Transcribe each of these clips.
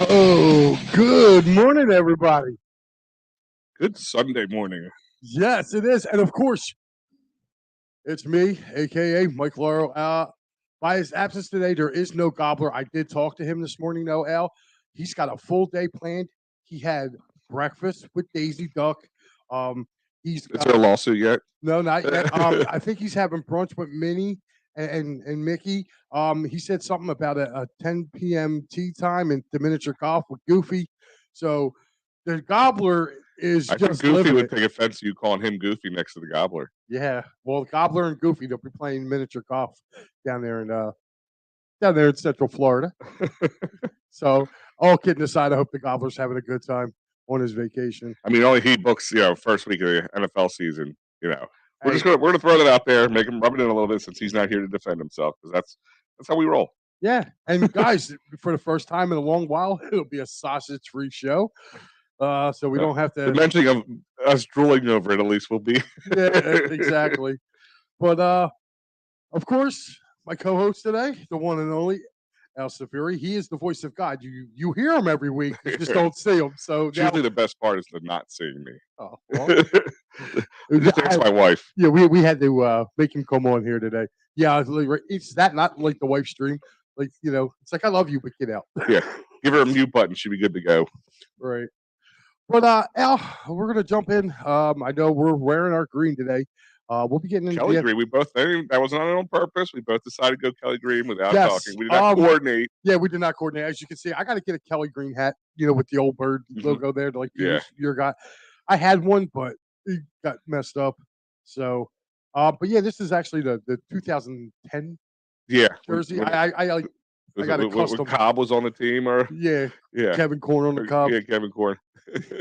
Oh, good morning, everybody. Good Sunday morning. Yes, it is. And of course, it's me, aka Mike Lauro. By his absence today, there is no Gobbler. I did talk to him this morning, though, Al. He's got a full day planned. He had breakfast with Daisy Duck. Um, he's Is there a lawsuit yet? No, not yet. I think he's having brunch with Minnie and Mickey. He said something about a 10 p.m. tea time and the miniature golf with Goofy. So the Gobbler is I think just Goofy living would it. take offense to you calling him Goofy next to the Gobbler. Yeah. Well, Gobbler and Goofy, they'll be playing miniature golf down there in Central Florida. So all kidding aside, I hope the Gobbler's having a good time on his vacation. I mean, only he books, first week of the NFL season. We're gonna throw that out there, make him rub it in a little bit since he's not here to defend himself because that's how we roll. Yeah, and guys, for the first time in a long while, it'll be a sausage-free show. So we don't have The to. mentioning of us drooling over it, at least, will be. Yeah, exactly. But of course, my co-host today, the one and only Al Safiri, he is the voice of God. You hear him every week, you just don't see him. So now, Usually, the best part is the not seeing me. oh, well, Just ask my wife. Yeah, we had to make him come on here today. Yeah, it's that not like the wife stream. Like it's like I love you, but get out. Yeah, give her a mute button. She'll be good to go. Right. But Al, we're gonna jump in. I know we're wearing our green today. We'll be getting into Kelly Green. We both that wasn't on purpose. We both decided to go Kelly Green without talking. We did not coordinate. Yeah, we did not coordinate. As you can see, I got to get a Kelly Green hat, with the old bird logo there, to your guy. I had one, but it got messed up. So, but yeah, this is actually the 2010 jersey. I got a custom. When Cobb was on the team, or yeah, Kevin Corn on the Cobb. Yeah, Kevin Corn.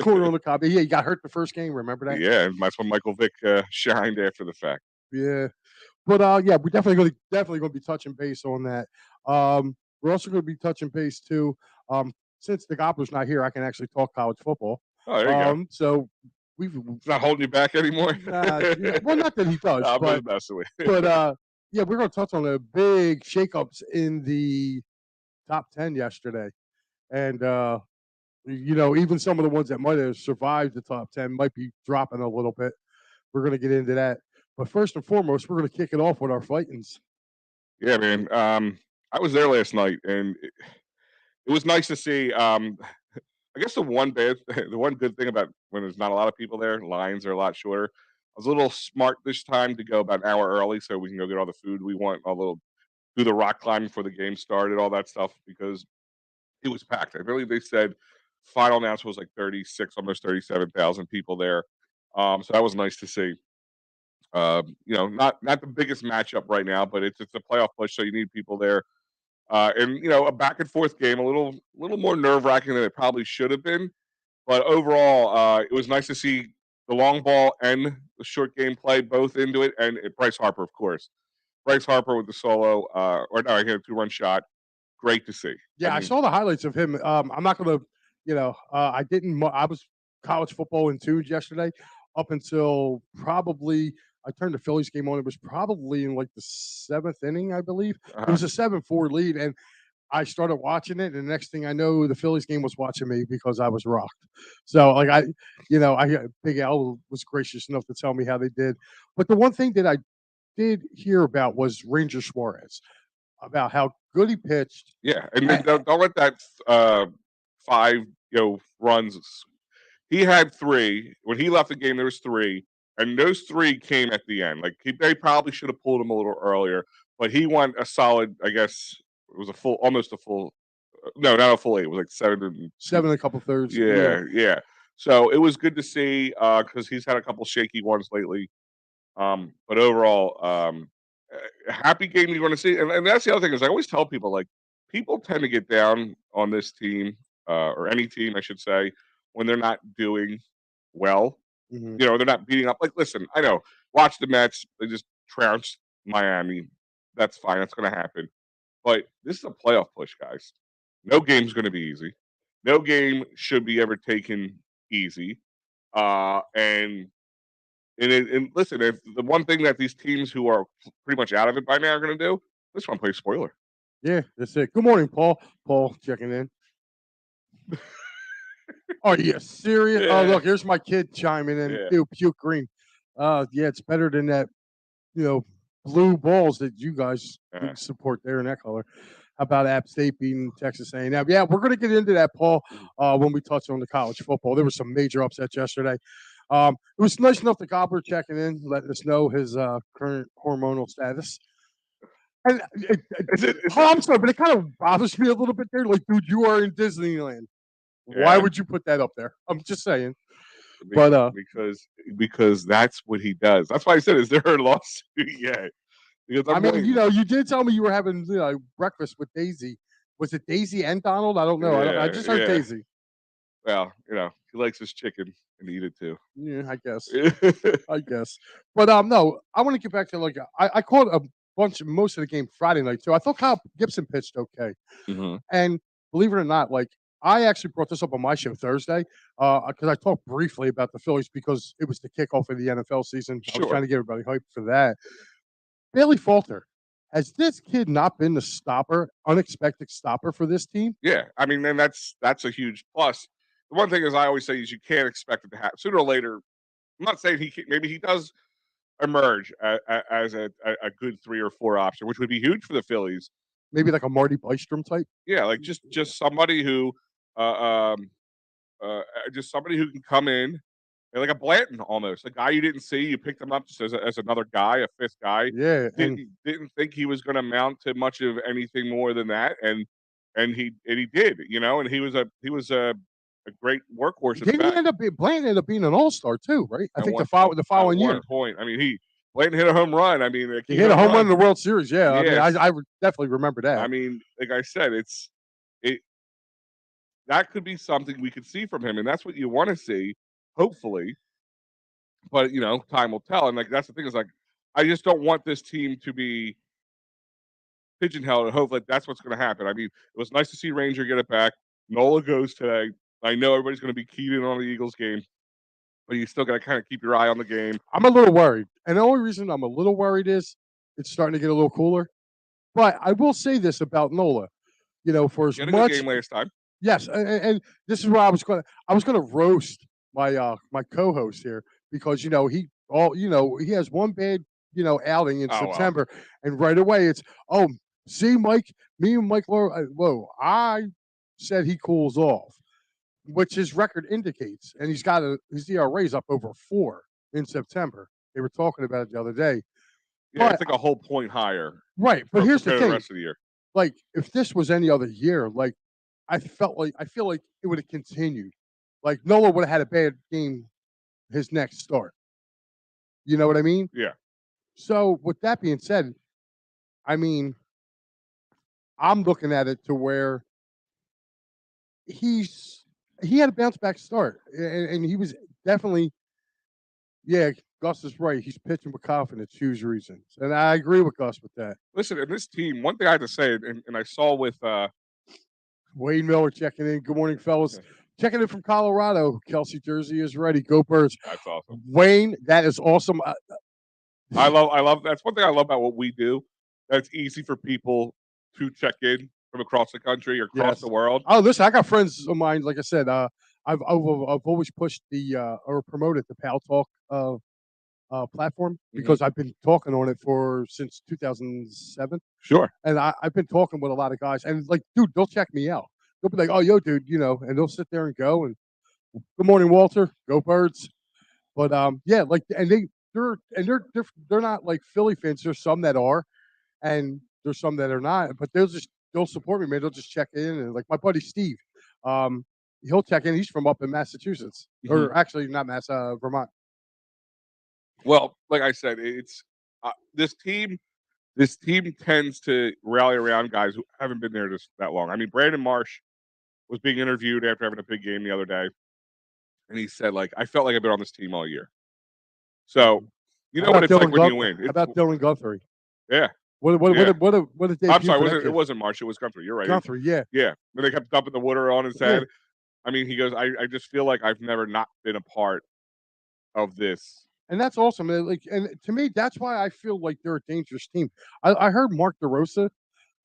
Corn on the Cobb. Yeah, he got hurt the first game. Remember that? Yeah, and that's when Michael Vick shined after the fact. Yeah, but yeah, we're definitely going to be touching base on that. We're also going to be touching base too. Since the Gobbler's not here, I can actually talk college football. Oh, there you go. So it's not holding you back anymore. Well, not that he does. I'm just messing with you. But yeah, we're going to touch on the big shakeups in the top 10 yesterday, and even some of the ones that might have survived the top 10 might be dropping a little bit. We're going to get into that. But first and foremost, we're going to kick it off with our fightings. Yeah, man. I was there last night, and it was nice to see. I guess the one good thing about when there's not a lot of people there, lines are a lot shorter. I was a little smart this time to go about an hour early so we can go get all the food we want, do the rock climbing before the game started, all that stuff, because it was packed. I believe they said final announcement was like 36, almost 37,000 people there. So that was nice to see. Not the biggest matchup right now, but it's a playoff push, so you need people there. And a back and forth game, a little more nerve wracking than it probably should have been. But overall, it was nice to see the long ball and the short game play both into it, and Bryce Harper, of course. Bryce Harper with the solo, he had a 2-run shot. Great to see. Yeah, I saw the highlights of him. I'm not going to, I was college football enthused yesterday up until probably I turned the Phillies game on. It was probably in like the 7th inning, I believe. It was a 7-4 lead, and I started watching it, and the next thing I know, the Phillies game was watching me because I was rocked. So, like Big Al was gracious enough to tell me how they did. But the one thing that I did hear about was Ranger Suarez, about how good he pitched. Yeah, and don't let that 5 runs. He had 3 when he left the game. There was 3. And those 3 came at the end. Like they probably should have pulled him a little earlier, but he won a solid. I guess it was almost a full. No, not a full 8. It was like 7 and a couple thirds. Yeah. So it was good to see because he's had a couple shaky ones lately. But overall, happy game you're going to see. And that's the other thing is I always tell people like people tend to get down on this team or any team I should say when they're not doing well. Mm-hmm. They're not beating up. Like, listen, I know. Watch the Mets. They just trounced Miami. That's fine. That's going to happen. But this is a playoff push, guys. No game's going to be easy. No game should be ever taken easy. And listen, if the one thing that these teams who are pretty much out of it by now are going to do, this one play spoiler. Yeah, that's it. Good morning, Paul. Paul checking in. Are you serious? Oh, Yeah, look, here's my kid chiming in. yeah. Ew, puke green. Yeah, it's better than that, you know, blue balls that you guys Uh, support there in that color. How about App State beating Texas A&M? Yeah, we're going to get into that, Paul, mhm. when we touch on the college football. There were some major upsets yesterday. It was nice enough that Gobbler checking in, letting us know his current hormonal status. And Is it? oh, I'm sorry, but it kind of bothers me a little bit there. Like, dude, you are in Disneyland. Why Yeah, would you put that up there? I'm just saying. be- But because that's what he does. That's why I said, is there a lawsuit yet? Because I I'm mean, waiting. you did tell me you were having breakfast with Daisy. Was it Daisy and Donald? I don't know. I Yeah, just heard yeah. Daisy. Well, he likes his chicken and eat it too. Yeah, I guess. I guess. But no, I want to get back to I caught a bunch of most of the game Friday night too. I thought Kyle Gibson pitched okay. Hmm. And believe it or not, I actually brought this up on my show Thursday because I talked briefly about the Phillies because it was the kickoff of the NFL season. I was trying Sure. to get everybody hyped for that. Bailey Falter, has this kid not been the stopper, unexpected stopper for this team? Yeah. I mean, and that's a huge plus. The one thing is I always say is you can't expect it to happen sooner or later. I'm not saying maybe he does emerge as a good 3 or 4 option, which would be huge for the Phillies. Maybe like a Marty Bystrom type? Yeah, like just somebody who, uh, um, just somebody who can come in and like a Blanton almost, a guy you didn't see, you picked him up just as another guy, a fifth guy. Yeah, and Didn't think he was going to mount to much of anything more than that, and he did, and he was a great workhorse at the didn't he back. end up being Blanton ended up being an all-star too, right? I think the At following one year. point, I mean, he Blanton hit a home run. I mean, a He key hit a home home run run. in the World Series, yeah. I mean, Yes, definitely remember I that. mean, like I said, it that could be something we could see from him, and that's what you want to see, hopefully. But time will tell. And like that's the thing is like, I just don't want this team to be pigeonholed and hope that that's what's going to happen. I mean, it was nice to see Ranger get it back. Nola goes today. I know everybody's going to be keyed in on the Eagles game, but you still got to kind of keep your eye on the game. I'm a little worried. And the only reason I'm a little worried is it's starting to get a little cooler. But I will say this about Nola, for as He had a good much game last time. yes, and this is where I was gonna roast my co-host here because he has one bad outing in Oh well, September and right away it's see Mike me and Mike Laura whoa I said he cools off, which his record indicates, and his ERA is up over 4 in September. They were talking about it the other day. yeah, But it's like a whole point higher right, but for here's the compared to the thing, rest of the year. like if this was any other year, I feel like it would have continued. Like Nola would have had a bad game his next start. You know what I mean? Yeah, So with that being said, I mean, I'm looking at it to where he's he had a bounce back start, and he was definitely yeah. Gus is right. He's pitching with confidence, huge reasons, and I agree with Gus with that. listen, in this team, one thing I had to say, and I saw with Wayne Miller checking in. Good morning, fellas. Checking in from Colorado. Kelsey jersey is ready. Go Birds. that's awesome. Wayne, that is awesome. I love that's one thing I love about what we do. That's easy for people to check in from across the country or across the Yes. world. Oh, listen, I got friends of mine. Like I said, I've always pushed or promoted the Pal Talk platform Mhm. because I've been talking on it for since 2007, Sure. and I've been talking with a lot of guys, and like, dude, they'll check me out. They'll be like, "Oh, yo, dude," and they'll sit there and go and "Good morning, Walter. Go Birds." But yeah, like, and they're not like Philly fans. There's some that are, and there's some that are not. But they'll support me, man. They'll just check in, and like my buddy Steve, um, he'll check in. He's from up in Massachusetts, Mhm. or actually not Vermont. Well, like I said, it's this team. This team tends to rally around guys who haven't been there just that long. I mean, Brandon Marsh was being interviewed after having a big game the other day, and he said, like, I felt like I've been on this team all year. So, Mhm. you How know what about it's like Dylan when you Guthrie? win. How about Dylan Guthrie? Yeah, What yeah. a I'm debut sorry, for that it kid. wasn't Marsh, it was Guthrie. You're right. Guthrie, yeah, Yeah. When they kept dumping the water on his yeah. head. I mean, he goes, I just feel like I've never not been a part of this. And that's awesome. And to me, that's why I feel like they're a dangerous team. I heard Mark DeRosa,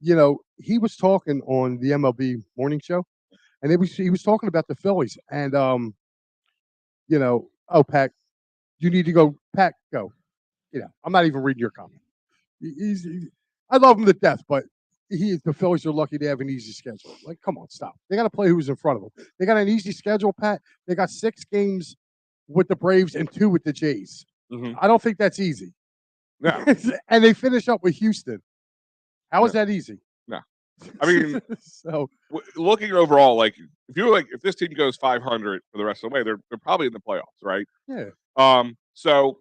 he was talking on the MLB morning show, and he was talking about the Phillies, and oh Pat, you need to go, Pat, go. I'm not even reading your comment. I love him to death, but the Phillies are lucky to have an easy schedule. Like, come on, stop. They got to play who's in front of them. They got an easy schedule, Pat. They got 6 games with the Braves and 2 with the Jays. I don't think that's easy. No. And they finish up with Houston. How is No. that easy? No. I mean, so looking overall, like if this team goes 500 for the rest of the way, they're probably in the playoffs, right? yeah. So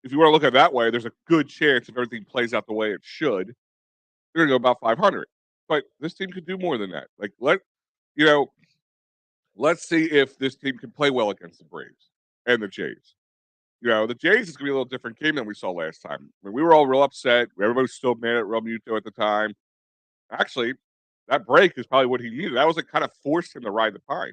if you want to look at it that way, there's a good chance if everything plays out the way it should, they're gonna go about 500. But this team could do more than that. Like let's see if this team can play well against the Braves and the Jays. The Jays is gonna be a little different game than we saw last time. I mean, we were all real upset. Everybody was still mad at Real Muto at the time. Actually, that break is probably what he needed. That was like kind of forced him to ride the pine.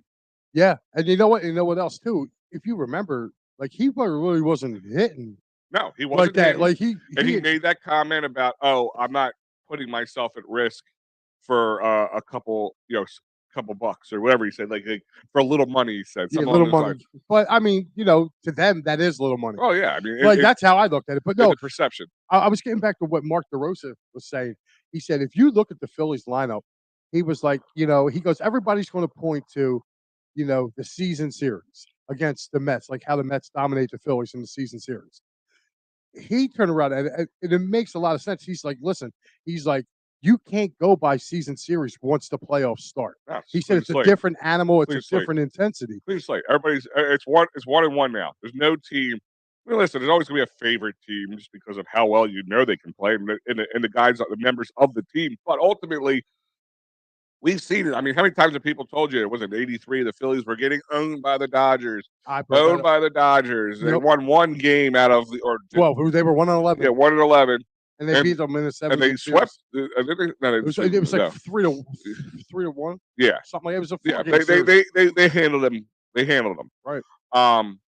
Yeah, and you know what? You know what else too? If you remember, like he really wasn't hitting No, he wasn't like that. hitting, Like he made that comment about, "Oh, I'm not putting myself at risk for a couple, couple bucks or whatever he said, like for a little money." He said something along little those money. lines. But I mean, to them that is little money. Oh yeah, I mean, Like that's how I looked at it. But in no, the perception. I was getting back to what Mark DeRosa was saying. He said if you look at the Phillies lineup, he was like, he goes, everybody's going to point to, the season series against the Mets, like how the Mets dominate the Phillies in the season series. He turned around and it makes a lot of sense. He's like, listen, he's like, you can't go by season series once the playoffs start. No, He said it's a different animal, it's Clean a slate. different intensity. Clean slate. Everybody's it's 1-1 now. There's no team. I mean, listen, there's always gonna be a favorite team just because of how well they can play and the guys, the members of the team. But ultimately, we've seen it. I mean, how many times have people told you it was in '83 the Phillies were getting owned by the Dodgers? Owned by the Dodgers. They won one game out of 12. Who they were 1-11. Yeah, 1-11. And they beat them in the 7th. And they swept. It was like 3-1. Yeah, something like it was a they handled them. They handled them right.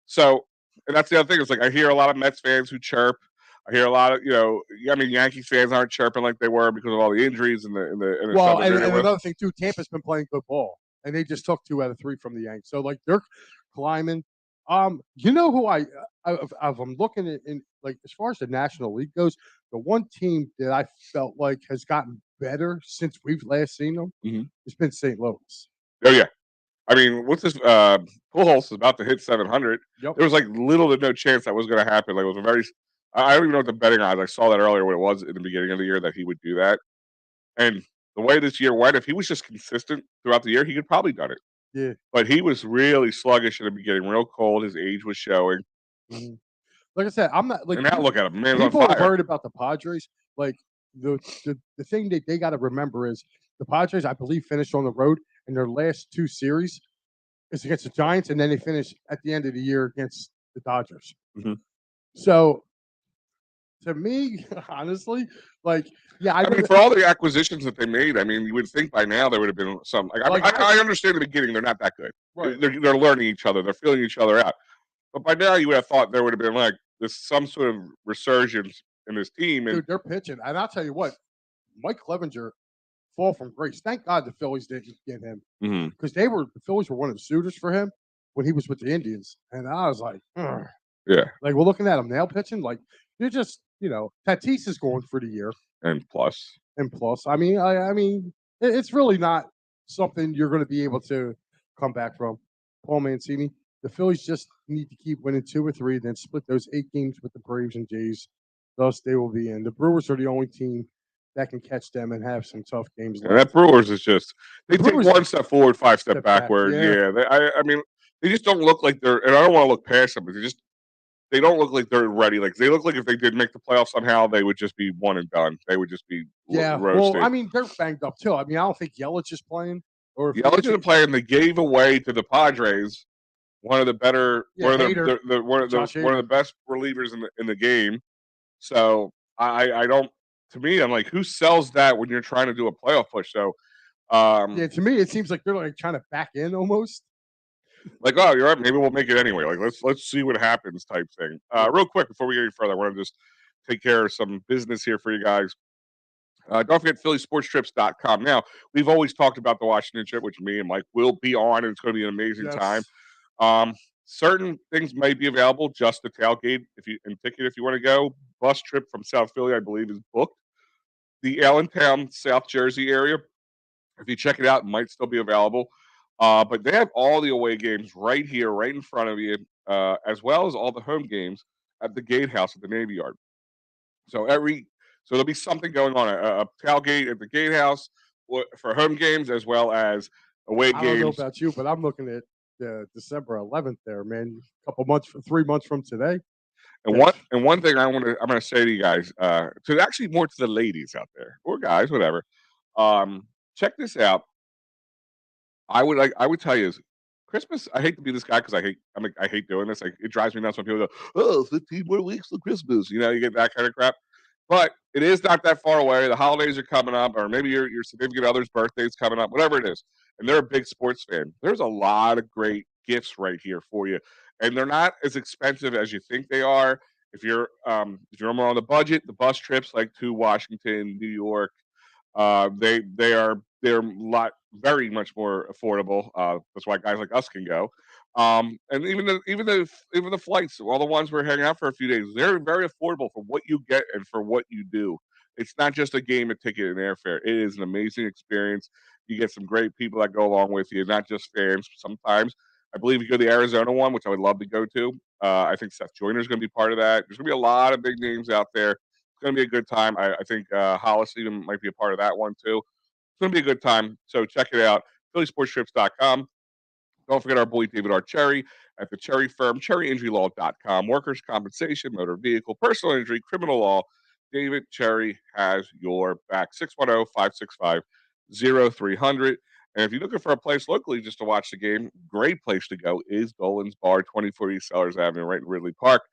So, and that's the other thing. It's like I hear a lot of Mets fans who chirp. I hear a lot of Yankees fans aren't chirping like they were because of all the injuries and the well, and another thing too, Tampa's been playing good ball, and they just took 2 out of 3 from the Yankees. So like they're climbing. You know who I'm looking at in like as far as the National League goes, the one team that I felt like has gotten better since we've last seen them, it's been St. Louis. Oh yeah, I mean, what's this? Pujols is about to hit 700. Yep. There was like little to no chance that was going to happen. Like it was a very. I don't even know what the betting odds. I saw that earlier when it was in the beginning of the year that he would do that. And the way this year went, if he was just consistent throughout the year, he could probably done it. Yeah. But he was really sluggish in the beginning, real cold. His age was showing. Mm-hmm. Like I said, I'm not like. And now look at him, man. People are worried about the Padres. Like the thing that they got to remember is the Padres, I believe, finished on the road in their last 2 series is against the Giants, and then they finish at the end of the year against the Dodgers. So, to me, honestly, like, yeah, I mean, for all the acquisitions that they made, I mean, you would think by now there would have been some. I understand in the beginning they're not that good. Right. They're learning each other. They're feeling each other out. But by now you would have thought there would have been like this some sort of resurgence in this team. And dude, they're pitching, and I'll tell you what, Mike Clevenger fall from grace. Thank God the Phillies didn't get him because the Phillies were one of the suitors for him when he was with the Indians, and I was like, ugh. Yeah, like we're looking at him now pitching, like you're just Tatis is going for the year and plus. I mean, it's really not something you're going to be able to come back from. Paul Mancini, the Phillies just need to keep winning 2 or 3, then split those 8 games with the Braves and Jays. Thus, they will be in. The Brewers are the only team that can catch them and have some tough games. And that Brewers is just they take 1 step forward, 5 step backward. Yeah, I mean, they just don't look like they're. And I don't want to look past them, but they don't look like they're ready. Like they look like if they did make the playoffs somehow, they would just be one and done. They would just be roasted. Well, I mean, they're banged up too. I mean, I don't think Yelich is playing. Or Yelich is playing. They gave away to the Padres one of the better, one of the best relievers in the game. So I don't. To me, I'm like, who sells that when you're trying to do a playoff push? So, to me, it seems like they're like trying to back in almost. Like, oh, you're right. Maybe we'll make it anyway. Like, let's see what happens, type thing. Real quick before we get any further, I want to just take care of some business here for you guys. Don't forget PhillySportsTrips.com. Now, we've always talked about the Washington trip, which me and Mike will be on, and it's going to be an amazing time. Yes. Certain things might be available, just the tailgate and ticket if you want to go. Bus trip from South Philly, I believe, is booked. The Allentown, South Jersey area, if you check it out, it might still be available. But they have all the away games right here, right in front of you, as well as all the home games at the Gatehouse at the Navy Yard. So there'll be something going on, a tailgate at the Gatehouse for home games as well as away I don't know games. about you, but I'm looking at December 11th there, man. A couple months, 3 months from today. And one thing I'm gonna say to you guys, to actually more to the ladies out there or guys, whatever. Check this out. I would tell you is Christmas. I hate to be this guy because I hate doing this. Like, it drives me nuts when people go, "Oh, 15 more weeks till Christmas." You get that kind of crap. But it is not that far away. The holidays are coming up, or maybe your significant other's birthday is coming up, whatever it is, and they're a big sports fan. There's a lot of great gifts right here for you, and they're not as expensive as you think they are. If you're more on the budget, the bus trips like to Washington, New York, they're a lot very much more affordable. That's why guys like us can go. And even the flights, all the ones we're hanging out for a few days, they're very affordable for what you get and for what you do. It's not just a game, a ticket, and airfare. It is an amazing experience. You get some great people that go along with you, not just fans. Sometimes I believe you go to the Arizona one, which I would love to go to. I think Seth Joyner is going to be part of that. There's going to be a lot of big names out there. It's going to be a good time. I think Hollis even might be a part of that one too. It's going to be a good time. So check it out. PhillySportsTrips.com. Don't forget our boy David R. Cherry at the Cherry Firm, cherryinjurylaw.com. Workers' compensation, motor vehicle, personal injury, criminal law. David Cherry has your back. 610-565-0300. And if you're looking for a place locally just to watch the game, great place to go is Dolan's Bar, 24 East Sellers Avenue, right in Ridley Park.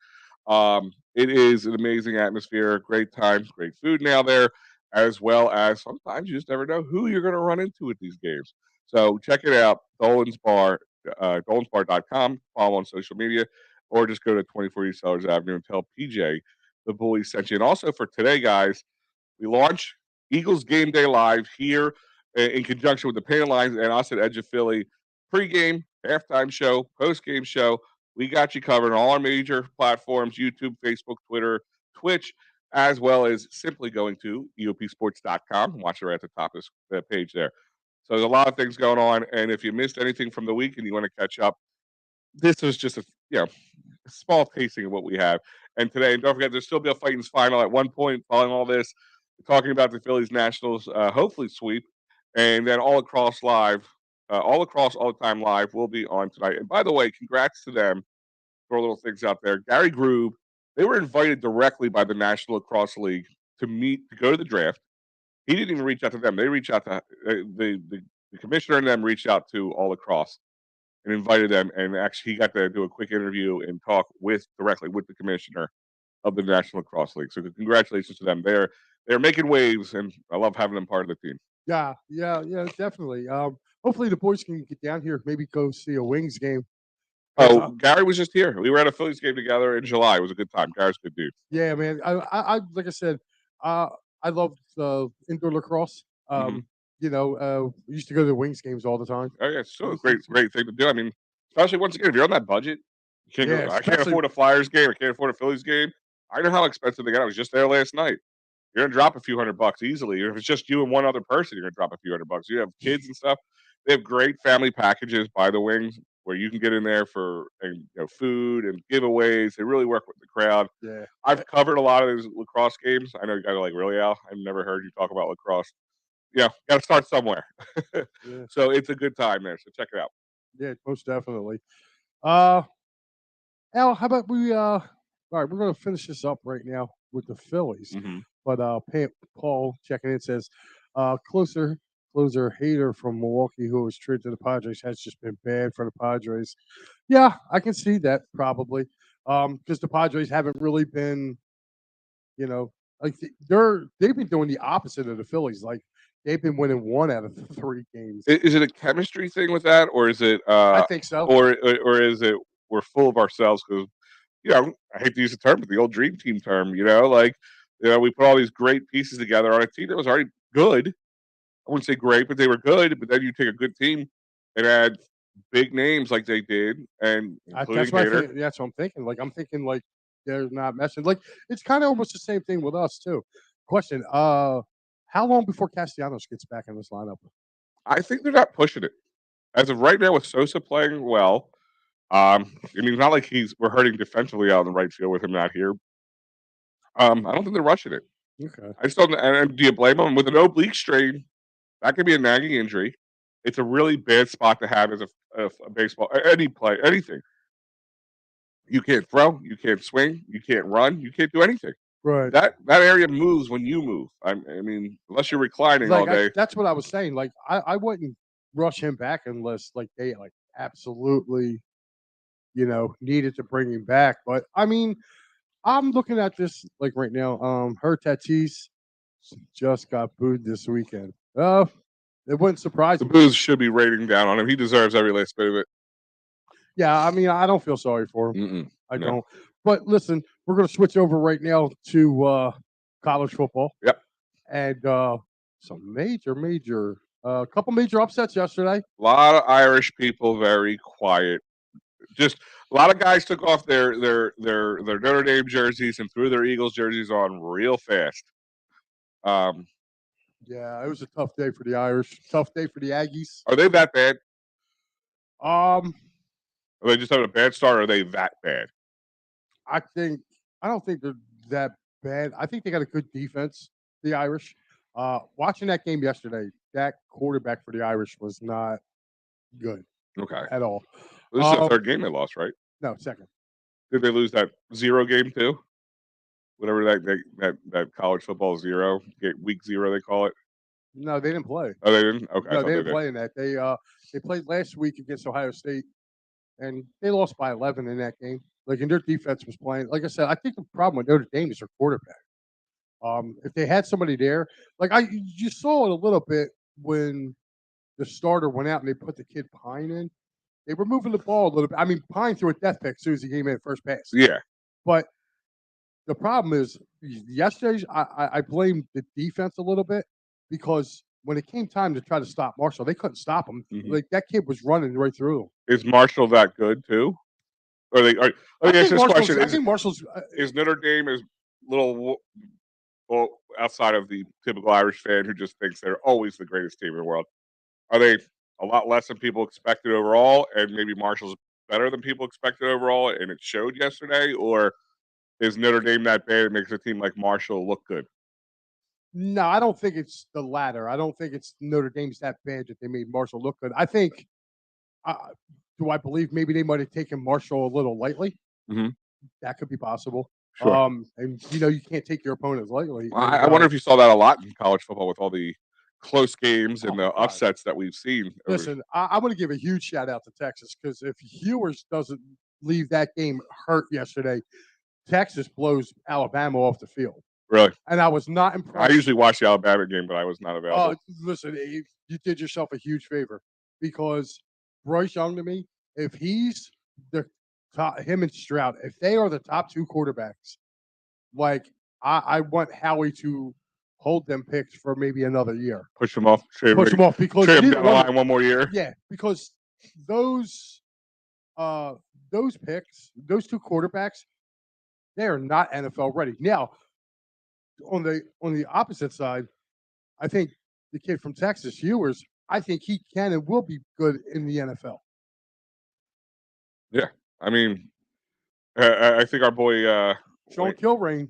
It is an amazing atmosphere, great times, great food now there, as well as sometimes you just never know who you're going to run into at these games. So check it out, Dolan's Bar, dolansbar.com, follow on social media, or just go to 24 East Sellers Avenue and tell PJ the bully sent you. And also for today, guys, we launch Eagles Game Day Live here in conjunction with the Painted Lines and us at Edge of Philly. Pre-game, halftime show, post-game show. We got you covered on all our major platforms, YouTube, Facebook, Twitter, Twitch, as well as simply going to eopsports.com. Watch it right at the top of the page there. So there's a lot of things going on, and if you missed anything from the week and you want to catch up, this was just a small tasting of what we have. And today, and don't forget, there's still be a Fightings final at one point following all this, talking about the Phillies Nationals, hopefully sweep, and then all across all the time live will be on tonight. And by the way, congrats to them for little things out there. Gary Groob, they were invited directly by the National Lacrosse League to go to the draft. He didn't even reach out to them. They reached out to the commissioner, and them reached out to All Lacrosse and invited them. And actually, he got to do a quick interview and talk directly with the commissioner of the National Lacrosse League. So congratulations to them. They're making waves, and I love having them part of the team. Yeah, definitely. Hopefully the boys can get down here, maybe go see a Wings game. Oh, Gary was just here. We were at a Phillies game together in July. It was a good time. Gary's a good dude. Yeah, man. I like I said, I love indoor lacrosse. Mhm. We used to go to the Wings games all the time. Oh yeah, it's still a great thing to do. I mean, especially once again, if you're on that budget, you can't Yeah, go. I can't especially afford a Flyers game. I can't afford a Phillies game. I know how expensive they got. I was just there last night. You're gonna drop a few $100 easily. If it's just you and one other person, you're gonna drop a few $100. You have kids and stuff. They have great family packages by the Wings where you can get in there for food and giveaways. They really work with the crowd. yeah. I've covered a lot of those lacrosse games. I know you guys are like, really, Al? I've never heard you talk about lacrosse. Yeah, got to start somewhere. Yeah. So it's a good time there. So check it out. Yeah, most definitely. Uh Al, how about we all right, we're gonna finish this up right now with the Phillies. Mhm. But Paul checking in says, closer hater from Milwaukee who was traded to the Padres has just been bad for the Padres. Yeah, I can see that probably. Because the Padres haven't really been, like they've been doing the opposite of the Phillies. Like they've been winning 1 out of 3 games. Is it a chemistry thing with that, or is it, I think so. or is it we're full of ourselves because I hate to use the term, but the old dream team term, like We put all these great pieces together on a team that was already good. I wouldn't say great, but they were good. But then you take a good team and add big names like they did, and That's including what I Hater. think. That's what I'm thinking. Like I'm thinking like they're not messing. Like it's kind of almost the same thing with us too. Question: how long before Castellanos gets back in this lineup? I think they're not pushing it as of right now with Sosa playing well. I mean, it's not like we're hurting defensively out in the right field with him not here. I don't think they're rushing it. Okay. I just don't. And do you blame them with an oblique strain? That could be a nagging injury. It's a really bad spot to have as a baseball any play anything. You can't throw, you can't swing, you can't run, you can't do anything. Right. That area moves when you move. I mean, unless you're reclining all Like day. that's what I was saying. Like I wouldn't rush him back unless like they like absolutely needed to bring him back. But I mean, I'm looking at this like right now. Her Tatis just got booed this weekend. It wouldn't surprise The me. booze should be raining down on him. He deserves every last bit of it. Yeah, I mean, I don't feel sorry for him. Mm-mm, I no. don't. But listen, we're going to switch over right now to college football Yep. and some couple major upsets yesterday. A lot of Irish people, very quiet. Just a lot of guys took off their Notre Dame jerseys and threw their Eagles jerseys on real fast. Um, Yeah, it was a tough day for the Irish. Tough day for the Aggies. are they that bad? Um, Are they just having a bad start? Or are they that bad? I don't think they're that bad. I think they got a good defense, the Irish. Watching that game yesterday, that quarterback for the Irish was not good Okay. at all. This is the third game they lost, right? No, second. Did they lose that 0 game too? Whatever that college football 0 week 0 they call it. No, they didn't play. Oh, they didn't. Okay, I No, thought they they didn't did. play in that. They played last week against Ohio State, and they lost by 11 in that game. Like, and their defense was playing. Like I said, I think the problem with Notre Dame is their quarterback. If they had somebody there, like you saw it a little bit when the starter went out and they put the kid Pine in. They were moving the ball a little bit. I mean, Pine threw a death pick as soon as he came in first pass. Yeah, But the problem is yesterday's I blame the defense a little bit because when it came time to try to stop Marshall, they couldn't stop him. mhm. Like that kid was running right through them. Is Marshall that good too? Or they? Let me ask this question: I think Marshall's. Is Notre Dame as little well outside of the typical Irish fan who just thinks they're always the greatest team in the world? Are they a lot less than people expected overall, and maybe Marshall's better than people expected overall, and it showed yesterday? Or is Notre Dame that bad it makes a team like Marshall look good? No, I don't think it's the latter. I don't think it's Notre Dame's that bad that they made Marshall look good. I think. Uh, do I believe maybe they might have taken Marshall a little lightly? Hmm. That could be possible. Sure. And you can't take your opponents lightly. Well, And I wonder if you saw that a lot in college football with all the close games oh and my the god, upsets that we've seen. listen, I'm going to give a huge shout out to Texas because if Hewers doesn't leave that game hurt yesterday, Texas blows Alabama off the field. Really, And I was not I impressed. usually watch the Alabama game, but I was not available. Listen, you did yourself a huge favor because Bryce Young to me, if he's the top, him and Stroud, if they are the top two quarterbacks, like I want Howie to hold them picks for maybe another year. Push them off, Push them off because trade them neither down the one of line one more year. yeah, because those uh those picks, those two quarterbacks, they are not NFL ready. Now, on the opposite side, I think the kid from Texas, Ewers, I think he can and will be good in the NFL. Yeah, I mean, I think our boy. Sean Kilrain,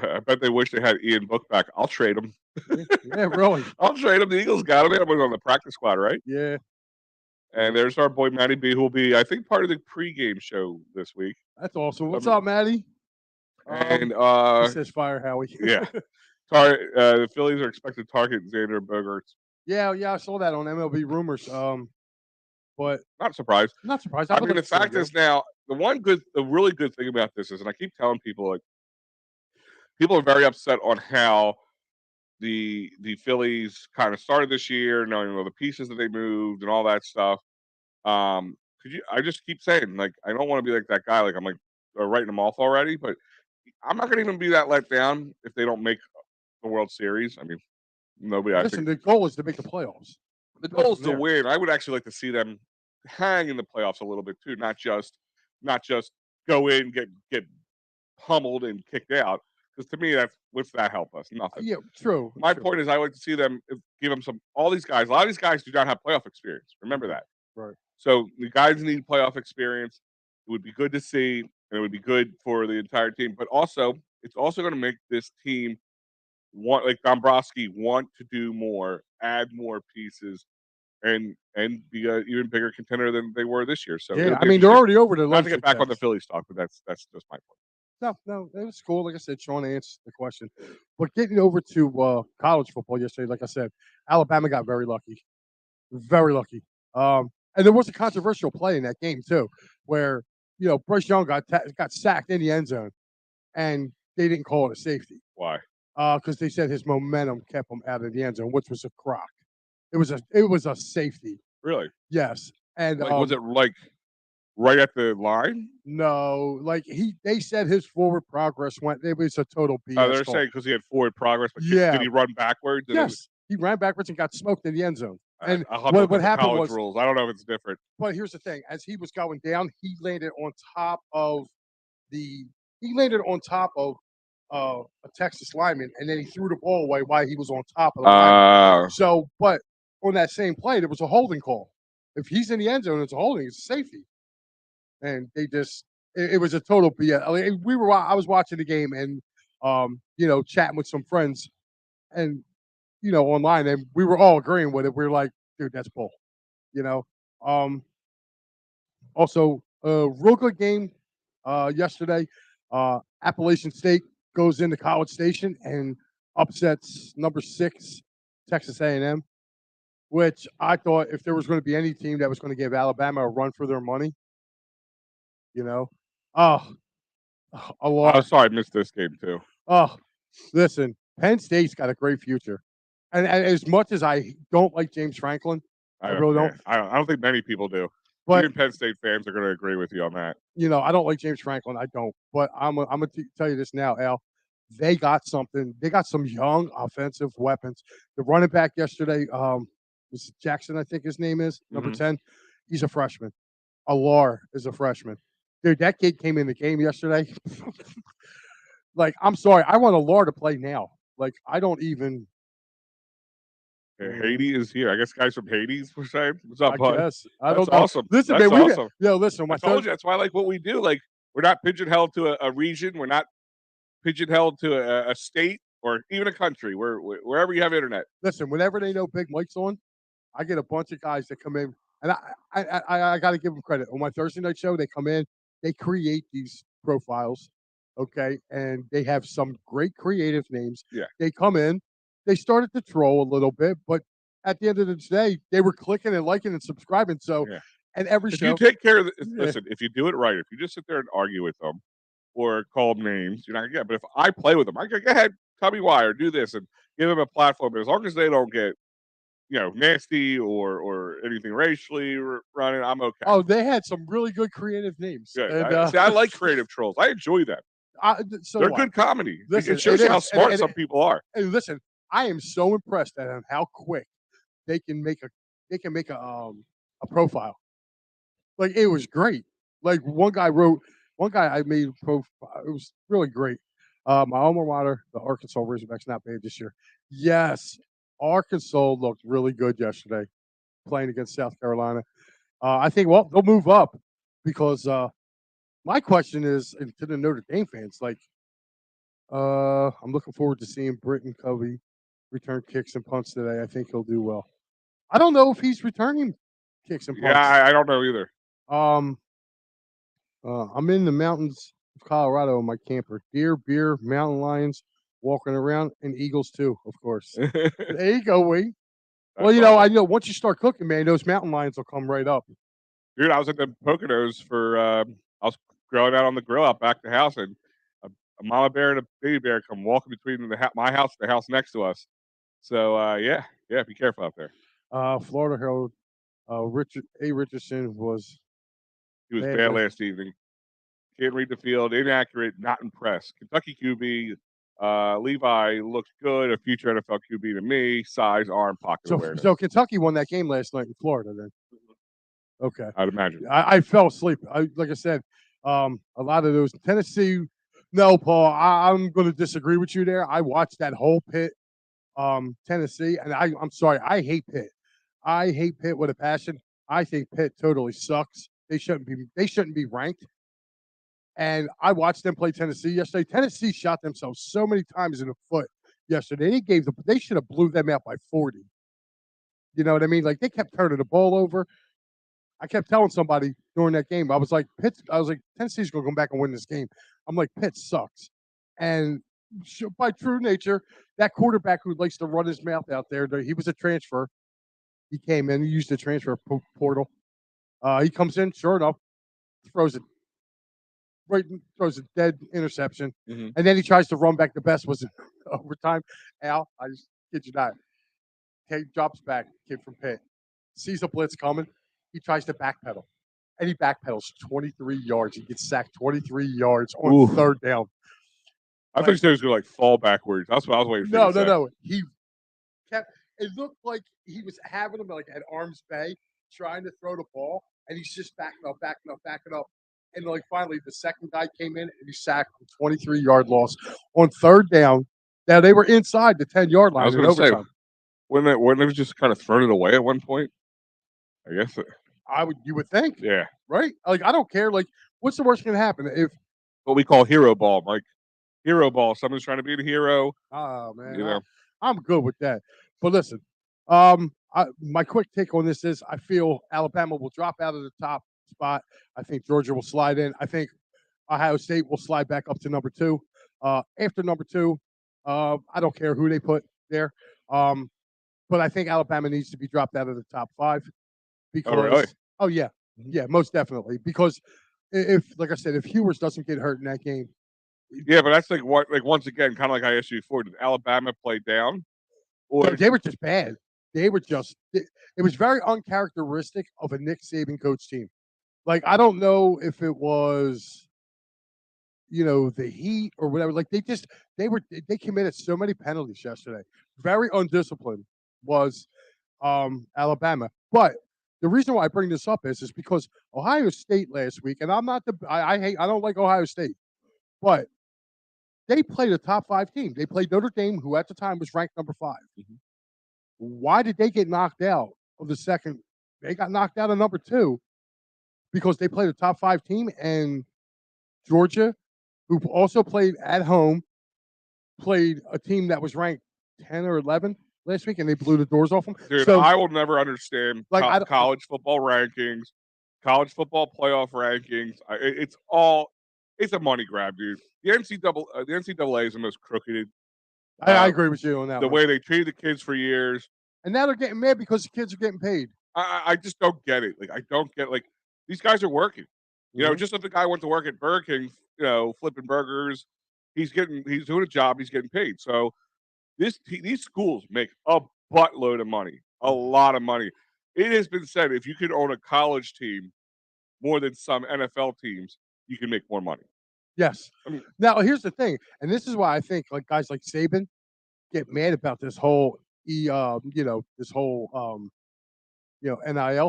I bet they wish they had Ian Book back. I'll trade him. yeah, really, I'll trade him. The Eagles got him. They had him on the practice squad, right? yeah. And there's our boy Matty B, who will be, I think, part of the pregame show this week. That's awesome. What's up, Maddie? And He says fire Howie. yeah, the Phillies are expected to target Xander Bogaerts. yeah, I saw that on MLB rumors. But Not surprised. not surprised. I mean, the fact is now the really good thing about this is, and I keep telling people, like, people are very upset on how the Phillies kind of started this year, knowing all the pieces that they moved and all that stuff. Could you? I just keep saying, like, I don't want to be like that guy. Like, I'm like writing them off already, but I'm not going to even be that let down if they don't make the World Series. I mean, nobody. I Listen, think the goal is to make the playoffs. the Go goal is from to there. win. I would actually like to see them hang in the playoffs a little bit too, not just go in get pummeled and kicked out. Because to me, what's that help us? Nothing. Yeah, true. My True. point is, I like to see them give them some. All these guys, a lot of these guys do not have playoff experience. Remember that. Right. So the guys need playoff experience. It would be good to see, and it would be good for the entire team. But also, it's also going to make this team want, like Dombrowski, want to do more, add more pieces, and be an even bigger contender than they were this year. So Yeah, it'll I be mean they're interesting. already over the Not low to get back on the success. Phillies talk, but that's just my point. No, it was cool. Like I said, Sean answered the question. But getting over to college football yesterday, like I said, Alabama got very lucky. Very lucky. And there was a controversial play in that game too, where Bryce Young got sacked in the end zone, and they didn't call it a safety Why? because they said his momentum kept him out of the end zone, which was a crock. It was a safety. Really? Yes, and Like, was it like right at the line? no, like they said his forward progress went. It was a total BS They're call. saying because he had forward progress, but did Yeah, he run backwards? And yes, he ran backwards and got smoked in the end zone. And I'll have to look what at the happened college was, rules. I don't know if it's different. but here's the thing: as he was going down, the he landed on top of a Texas lineman, and then he threw the ball away while he was on top of the lineman. Uh, So, but on that same play, there was a holding call. If he's in the end zone, it's a holding. It's a safety, and they just it was a total BS. I mean, I was watching the game and chatting with some friends and online, and we were all agreeing with it. We are like, dude, that's bull. You know. Um, Also, real good game yesterday. Appalachian State goes into College Station and upsets number 6 Texas A&M, which I thought if there was going to be any team that was going to give Alabama a run for their money, you know, oh, a I'm lot. sorry I missed this game too. Oh, listen, Penn State's got a great future, and as much as I don't like James Franklin, I really don't. I don't think many people do. But Even Penn State fans are going to agree with you on that. I don't like James Franklin. I don't. But I'm gonna tell you this now, Al. They got something. They got some young offensive weapons. The running back yesterday, was Jackson, I think his name is number Mhm. 10. He's a freshman. Alar is a freshman. Dude, that kid came in the game yesterday. Like, I'm sorry, I want Alar to play now. Like, I don't even. Haiti is here. I guess guys from Hades were saying, "What's up, I bud?" guess I That's don't know. awesome. Listen, That's man, awesome. listen. I told you that's why I like what we do. Like, we're not pigeonholed to a region. We're not pigeonholed to a state or even a country. We're wherever you have internet. Listen, whenever they know Big Mike's on, I get a bunch of guys that come in, and I got to give them credit. On my Thursday night show, they come in, they create these profiles, okay, and they have some great creative names. Yeah. They come in, they started to troll a little bit, but at the end of the day, they were clicking and liking and subscribing. So, Yeah. and every If you show, take care of yeah, listen, if you do it right, if you just sit there and argue with them or call them names, you're not gonna get. But if I play with them, I go ahead, tell me why or do this and give them a platform. But as long as they don't get nasty or anything racially running, I'm okay. oh, they had some really good creative names, Good. and I like creative trolls. I enjoy them. so They're do I. good comedy. Listen, It it shows you how is, smart some people are. and listen, I am so impressed at how quick they can make a profile. Like, it was great. Like, one guy I made a profile. It was really great. My alma mater, the Arkansas Razorbacks, not bad this year. Yes, Arkansas looked really good yesterday playing against South Carolina. I think they'll move up because my question is, and to the Notre Dame fans, like, I'm looking forward to seeing Britton Covey return kicks and punts today. I think he'll do well. I don't know if he's returning kicks and Yeah, punts. I don't know either. Um, I'm in the mountains of Colorado in my camper. Deer, beer, mountain lions walking around, and eagles too, of course. There you go, Wade. Well, Awesome. I know once you start cooking, man, those mountain lions will come right up. Dude, I was at the Poconos for I was grilling out on the grill out back the house, and a mama bear and a baby bear come walking between my house and the house next to us. So yeah, be careful out there. Florida Herald, Richardson was He was bad. bad last evening. can't read the field, inaccurate, not impressed. Kentucky QB, Levi looks good, a future NFL QB to me. Size, arm, pocket awareness. So Kentucky won that game last night in Florida. Then okay, I'd imagine. I fell asleep. Like I said, a lot of those Tennessee. No, Paul, I'm going to disagree with you there. I watched that whole Pitt, Tennessee, and I'm sorry, I hate Pitt. I hate Pitt with a passion. I think Pitt totally sucks. They shouldn't be. They shouldn't be ranked. And I watched them play Tennessee yesterday. Tennessee shot themselves so many times in the foot yesterday. They should have blew them out by 40. You know what I mean? Like they kept turning the ball over. I kept telling somebody during that game, I was like, Tennessee's gonna come back and win this game. I'm like, Pitt sucks. And by true nature, that quarterback who likes to run his mouth out there, he was a transfer. He came in, he used the transfer portal. He comes in, sure enough, throws a dead interception, and then he tries to run back. The best was in overtime. Al, I just kid you not. He drops back, kid from Pitt, sees a blitz coming. He tries to backpedal, and he backpedals 23 yards. He gets sacked 23 yards on third down. I think he was going to like fall backwards. That's what I was waiting for. No. He kept. It looked like he was having him like at arm's bay, trying to throw the ball, and he's just backing up. And like finally, the second guy came in and he sacked a 23-yard loss on third down. Now they were inside the 10-yard line. I was going to say, wouldn't they just kind of thrown it away at one point? I guess you would think, yeah, right? Like I don't care. Like, what's the worst going to happen if what we call hero ball, Mike? Hero ball. Someone's trying to be the hero. Oh man, you know, I'm good with that. But listen, my quick take on this is I feel Alabama will drop out of the top spot. I think Georgia will slide in. I think Ohio State will slide back up to number 2. After number 2, I don't care who they put there. But I think Alabama needs to be dropped out of the top 5 because yeah, most definitely. Because if like I said, if Hewers doesn't get hurt in that game. Yeah, but that's like what once again, kind of like I asked you before, did Alabama play down? Or they were just bad. They were just it was very uncharacteristic of a Nick Saban coach team. Like I don't know if it was the heat or whatever. Like they committed so many penalties yesterday. Very undisciplined was Alabama. But the reason why I bring this up is because Ohio State last week, and I don't like Ohio State, but they played a top 5 team. They played Notre Dame, who at the time was ranked number 5. Why did they get knocked out of the second? They got knocked out of number 2 because they played a top 5 team, and Georgia, who also played at home, played a team that was ranked 10 or 11 last week, and they blew the doors off them. Dude, I will never understand college football rankings, college football playoff rankings. It's a money grab, dude. The NCAA is the most crooked. I agree with you on that. The way they treated the kids for years, and now they're getting mad because the kids are getting paid. I just don't get it. Like I don't get these guys are working. Just if the guy went to work at Burger King, flipping burgers, he's doing a job, he's getting paid. So these schools make a buttload of money, a lot of money. It has been said if you could own a college team more than some NFL teams, you can make more money. Yes. Now here's the thing, and this is why I think like guys like Saban get mad about this whole NIL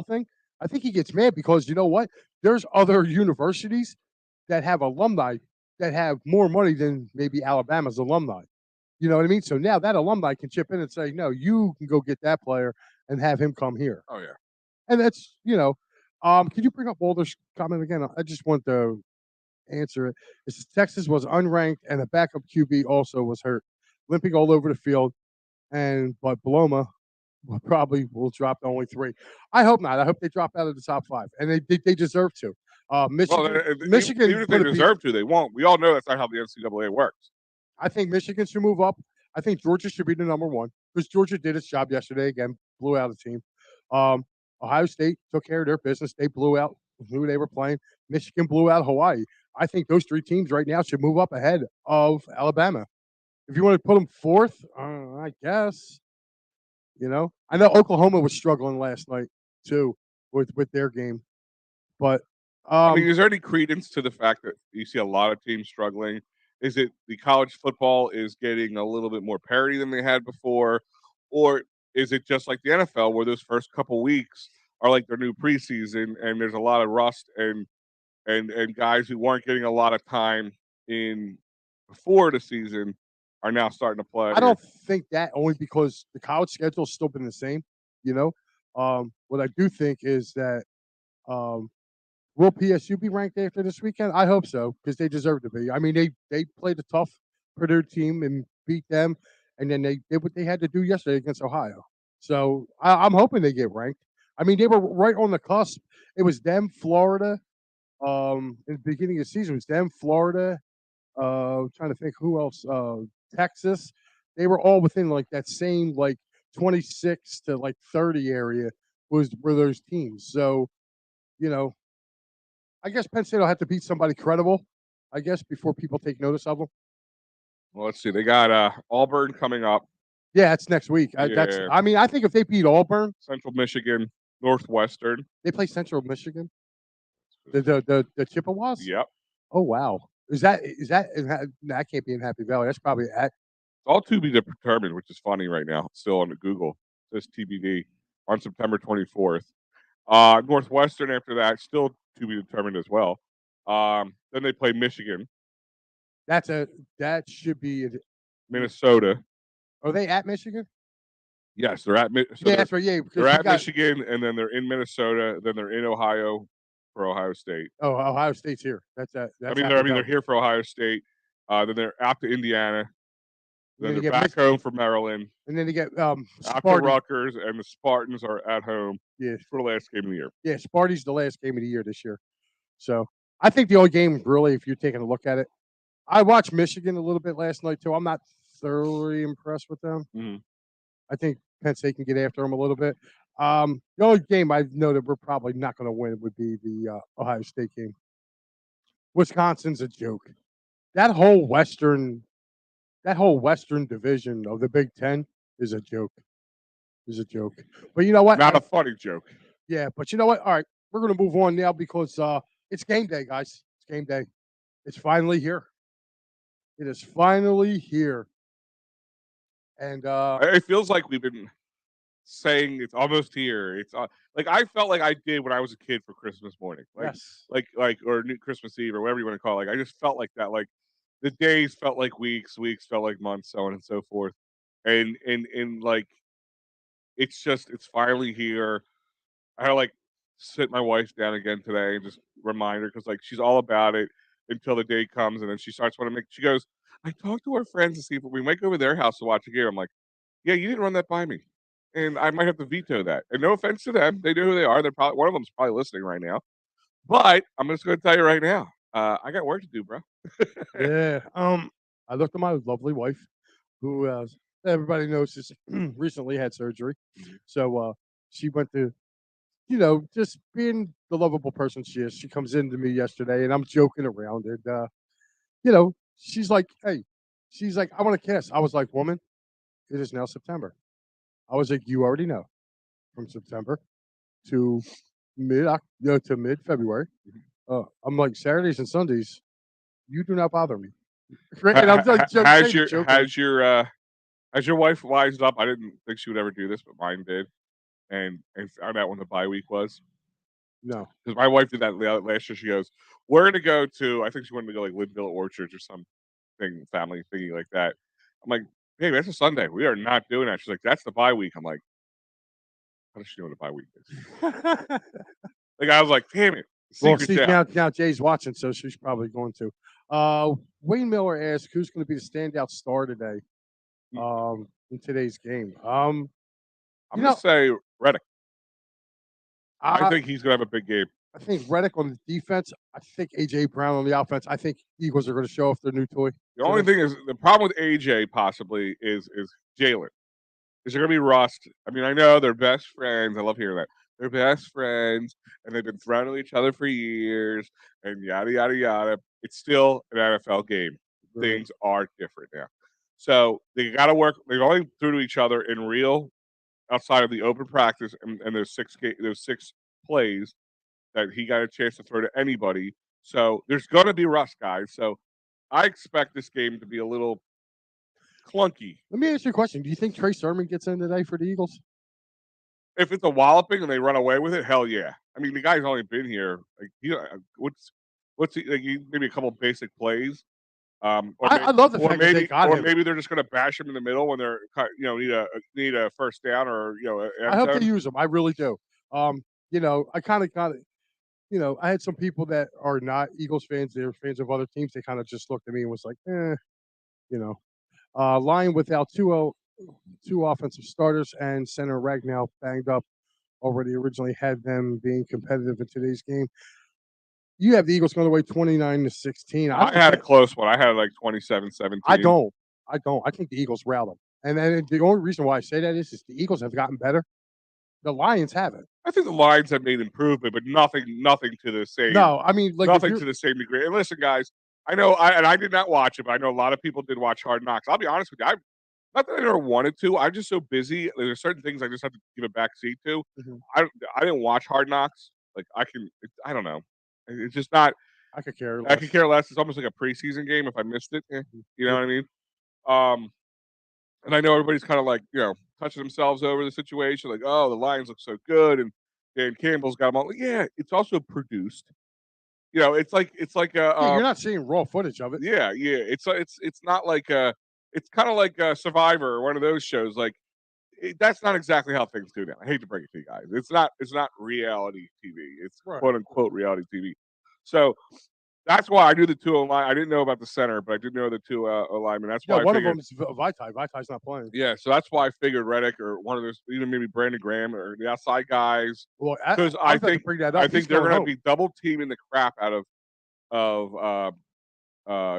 thing. I think he gets mad because you know what? There's other universities that have alumni that have more money than maybe Alabama's alumni. You know what I mean? So now that alumni can chip in and say, no, you can go get that player and have him come here. Oh yeah. And that's can you bring up Walter's comment again? I just want to answer it. It says Texas was unranked and a backup QB also was hurt, limping all over the field. But Paloma probably will drop to only 3. I hope not. I hope they drop out of the top 5, and they deserve to. Michigan, even if they deserve to, they won't. We all know that's not how the NCAA works. I think Michigan should move up. I think Georgia should be the number 1 because Georgia did its job yesterday. Again, blew out a team. Ohio State took care of their business. They blew out who they were playing. Michigan blew out Hawaii. I think those 3 teams right now should move up ahead of Alabama. If you want to put them 4th, I guess. I know Oklahoma was struggling last night too with their game, but I mean, is there any credence to the fact that you see a lot of teams struggling? Is it the college football is getting a little bit more parity than they had before, or is it just like the NFL where those first couple weeks are like their new preseason and there's a lot of rust and guys who weren't getting a lot of time in before the season are now starting to play? I don't think that, only because the college schedule's still been the same, you know? What I do think is that, um, will PSU be ranked after this weekend? I hope so, because they deserve to be. I mean, they played a tough Purdue team and beat them, and then they did what they had to do yesterday against Ohio. So I'm hoping they get ranked. I mean, they were right on the cusp. It was them, Florida. In the beginning of the season, it was them, Florida. Trying to think who else. Texas. They were all within like that same like 26 to like 30 area were those teams. So you know, I guess Penn State will have to beat somebody credible, I guess, before people take notice of them. Well, let's see. They got Auburn coming up. Yeah, it's next week. That's. Yeah, I mean, I think if they beat Auburn, Central Michigan, Northwestern. they play Central Michigan, the Chippewas. Yep. Oh wow, that can't be in Happy Valley? That's probably at. All to be determined, which is funny right now. Still on the Google. It says TBD on September 24th. Northwestern after that, still to be determined as well. Then they play Michigan, That should be. Minnesota. Are they at Michigan? Yes, they're at Yeah, that's right. Yeah, they're because you at got. Michigan, and then they're in Minnesota. Then they're in Ohio for Ohio State. Oh, Ohio State's here. That's I that's mean, Happy they're Valley. here for Ohio State. Then they're out to Indiana. And Then then you they're get back home for Maryland. and then you get Out to Sparty. Rutgers, and the Spartans are at home Yeah, for the last game of the year. yeah. Sparty's the last game of the year this year. So I think the only game, really, if you're taking a look at it, I watched Michigan a little bit last night too. I'm not thoroughly impressed with them. Mhm. I think Penn State can get after them a little bit. The only game I know that we're probably not going to win would be the Ohio State game. Wisconsin's a joke. That whole Western division of the Big Ten is a joke. Is a joke. But you know what? Not a funny joke. Yeah, but you know what? All right, we're going to move on now because it's game day, guys. It's game day. It's finally here. It is finally here. And It feels like we've been saying it's almost here. It's like I felt like I did when I was a kid for Christmas morning, yes, like or New Christmas Eve or whatever you want to call it. Like I just felt like that. Like the days felt like weeks, weeks felt like months, so on and so forth. And like it's finally here. I had to like sit my wife down again today and just remind her because like she's all about it until the day comes, and then she starts wanting to make. She goes, "I talked to our friends to see if we might go over their house to watch a game." I'm like, "Yeah, you didn't run that by me, and I might have to veto that." And no offense to them, they know who they are. They're probably one of them's probably listening right now. But I'm just going to tell you right now, I got work to do, bro. yeah. I looked at my lovely wife, who everybody knows just recently had surgery. So she went to, just being the lovable person she is. She comes in to me yesterday, and I'm joking around, and she's like, "Hey," she's like, "I want to kiss." I was like, "Woman, it is now September." I was like, "You already know, from September to to mid February." I'm like, "Saturdays and Sundays, you do not bother me." And I'm like, Has joking. has your wife wised up? I didn't think she would ever do this, but mine did, and found out when the bye week was. No. Because my wife did that last year. She goes, "We're gonna go to." I think she wanted to go like Linville Orchards or something, family thingy like that. I'm like, "Hey, that's a Sunday. We are not doing that." She's like, "That's the bye week." I'm like, "How does she know what a bye week is?" Like I was like, "Damn it, Well, secret's see, out." now Jay's watching, so she's probably going to. Wayne Miller asked, "Who's going to be the standout star today Mm, in today's game?" I'm You gonna know, say Reddick. I I think he's gonna have a big game. I think Reddick on the defense. I think AJ Brown on the offense. I think Eagles are going to show off their new toy The only today. thing is the problem with AJ possibly is Jalen. Is there gonna be rust? I mean, I know they're best friends. I love hearing that. They're best friends and they've been thrown at each other for years and yada yada yada. It's still an NFL game. Right. Things are different now. So they gotta work they've only threw to each other in real outside of the open practice and those those 6 plays that he got a chance to throw to anybody. So there's going to be rust, guys. So I expect this game to be a little clunky. Let me ask you a question. Do you think Trey Sermon gets in today for the Eagles? If it's a walloping and they run away with it, hell yeah. I mean, the guy's only been here like what's he, like, maybe a couple basic plays. I love the fact that they got him. Maybe they're just going to bash him in the middle when they're need a first down or I hope they use him. I really do. I kind of got it. I had some people that are not Eagles fans. They're fans of other teams. They kind of just looked at me and was like, you know. Lion without two offensive starters and center Ragnow banged up already originally had them being competitive in today's game. You have the Eagles going away 29-16. I had a close one. I had like 27-17. I don't. I think the Eagles rout them. And then the only reason why I say that is the Eagles have gotten better. The Lions haven't. I think the Lions have made improvement, but nothing to the same. No, I mean, like nothing to the same degree. And listen, guys, I know, I did not watch it, but I know a lot of people did watch Hard Knocks. I'll be honest with you, not that I never wanted to. I'm just so busy. There's certain things I just have to give a back seat to. Mm-hmm. I didn't watch Hard Knocks. Like I don't know. It's just not. I could care less. I could care less. It's almost like a preseason game. If I missed it, you know what I mean. And I know everybody's kind of like touching themselves over the situation. Like, oh, the Lions look so good, and Dan Campbell's got them all. Yeah, it's also produced. It's like a. You're not seeing raw footage of it. Yeah. It's not like a. It's kind of like a Survivor or one of those shows. Like that's not exactly how things go down. I hate to break it to you guys. It's not reality TV. It's quote unquote reality TV. So that's why I knew the two line. I didn't know about the center, but I did know the two linemen. That's why one of them is Vitae. Vitae's not playing. Yeah, so that's why I figured Reddick or one of those, even maybe Brandon Graham or the outside guys. Well, because I think they're going to be double teaming the crap out of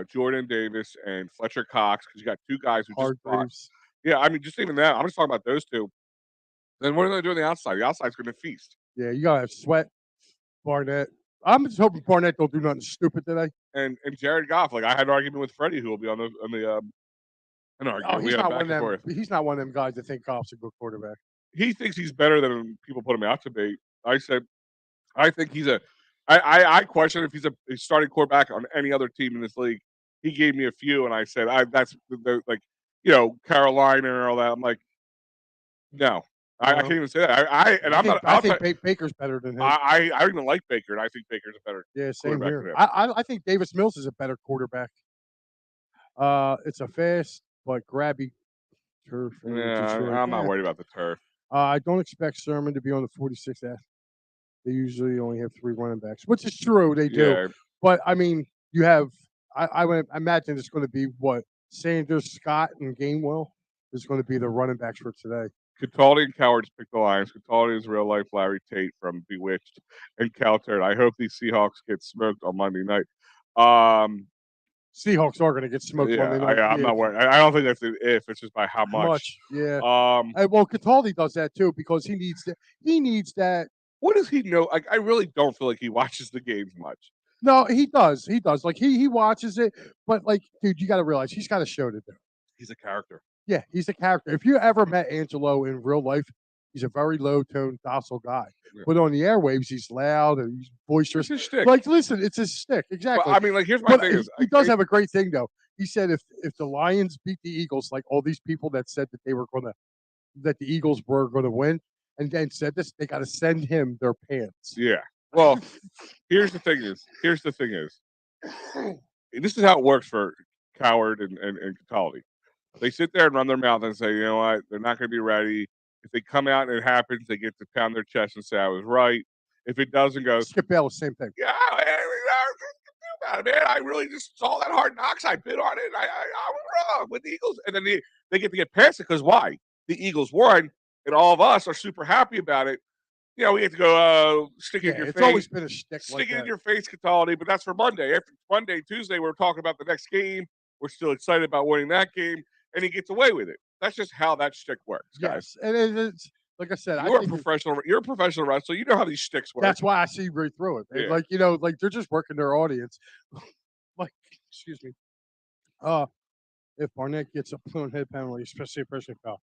Jordan Davis and Fletcher Cox because you got two guys who just brought. Yeah, I mean, just even that. I'm just talking about those two. Then what are they doing on the outside? The outside's going to feast. Yeah, you gotta have Sweat, Barnett. I'm just hoping Barnett don't do nothing stupid today. And Jared Goff, like I had an argument with Freddie, who will be on the he's not one of them. He's not one of them guys that think Goff's a good quarterback. He thinks he's better than people put him out to be. I said, I think he's a. I question if he's a starting quarterback on any other team in this league. He gave me a few, and I said, that's like Carolina and all that. I'm like, no. I can't even say that. I think Baker's better than him. I don't even like Baker, and I think Baker's a better. Yeah, same here. I think Davis Mills is a better quarterback. It's a fast but grabby turf. Yeah, I'm not worried about the turf. I don't expect Sermon to be on the 46th. They usually only have 3 running backs, which is true. They do. Yeah. But I mean, you have. I imagine it's going to be what Sanders, Scott, and Gainwell is going to be the running backs for today. Cataldi and Cowards picked the Lions. Cataldi is real life Larry Tate from Bewitched and Caltern. I hope these Seahawks get smoked on Monday night. Seahawks are going to get smoked Monday night. I'm not worried. I don't think that's an if. It's just by how much. Yeah. Well, Cataldi does that too because he needs that. He needs that. What does he know? Like, I really don't feel like he watches the games much. No, he does. He does. Like he watches it, but like, dude, you got to realize he's got a show to do. He's a character. Yeah, he's a character. If you ever met Angelo in real life, he's a very low-tone, docile guy. Yeah. But on the airwaves, he's loud and he's boisterous. It's his shtick. Like, listen, it's his shtick. Exactly. But, I mean, like, here's my thing. He does have a great thing, though. He said if the Lions beat the Eagles, like all these people that said that the Eagles were going to win, and then said this, they got to send him their pants. Yeah. Well, here's the thing is, this is how it works for Coward and Cataldi. They sit there and run their mouth and say, you know what, they're not going to be ready. If they come out and it happens, they get to pound their chest and say, I was right. If it doesn't go. Skip Bayless, same thing. Yeah, man, I really just saw that Hard Knocks. I bid on it. I was wrong with the Eagles. And then they get to get past it because why? The Eagles won, and all of us are super happy about it. We have to go stick it in your face. It's always been a shtick. Stick it in your face, Cataldi, but that's for Monday. After Monday, Tuesday, we're talking about the next game. We're still excited about winning that game. And he gets away with it. That's just how that shtick works, guys. Yes, and it's like I said, you're a professional wrestler. You know how these sticks work. That's why I see right through it. Yeah. Like they're just working their audience. Like, excuse me. If Barnett gets a blown head penalty, especially a personal foul,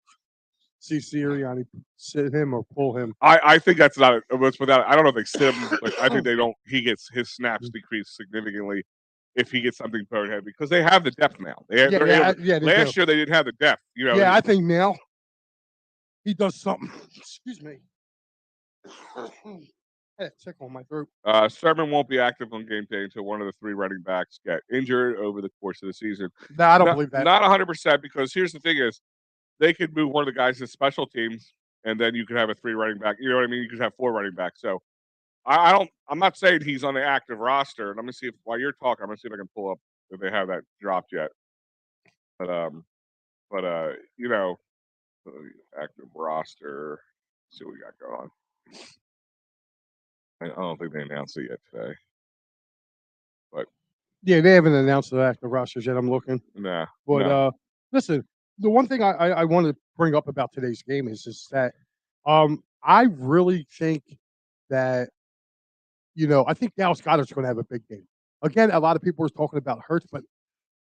see Sirianni sit him or pull him. I think that's not what's without. I don't know if they sit him, but I think they don't. He gets his snaps decreased significantly if he gets something thrown ahead because they have the depth now. They're able. They Last do. year they didn't have the depth. You know. Yeah, I think now he does something. Excuse me. I had a tickle in my throat. Sermon won't be active on game day until one of the 3 running backs get injured over the course of the season. No, I don't believe that. Not 100% because here's the thing: is they could move one of the guys to special teams, and then you could have a 3 running back. You know what I mean? You could have 4 running backs. So I don't. I'm not saying he's on the active roster. Let me see if while you're talking, I'm gonna see if I can pull up if they have that dropped yet. But you know, active roster. Let's see what we got going on. I don't think they announced it yet today. But yeah, they haven't announced the active rosters yet. I'm looking. Nah. But no. listen, the one thing I want to bring up about today's game is that I really think that I think Dallas Goedert's going to have a big game. Again, a lot of people are talking about Hurts, but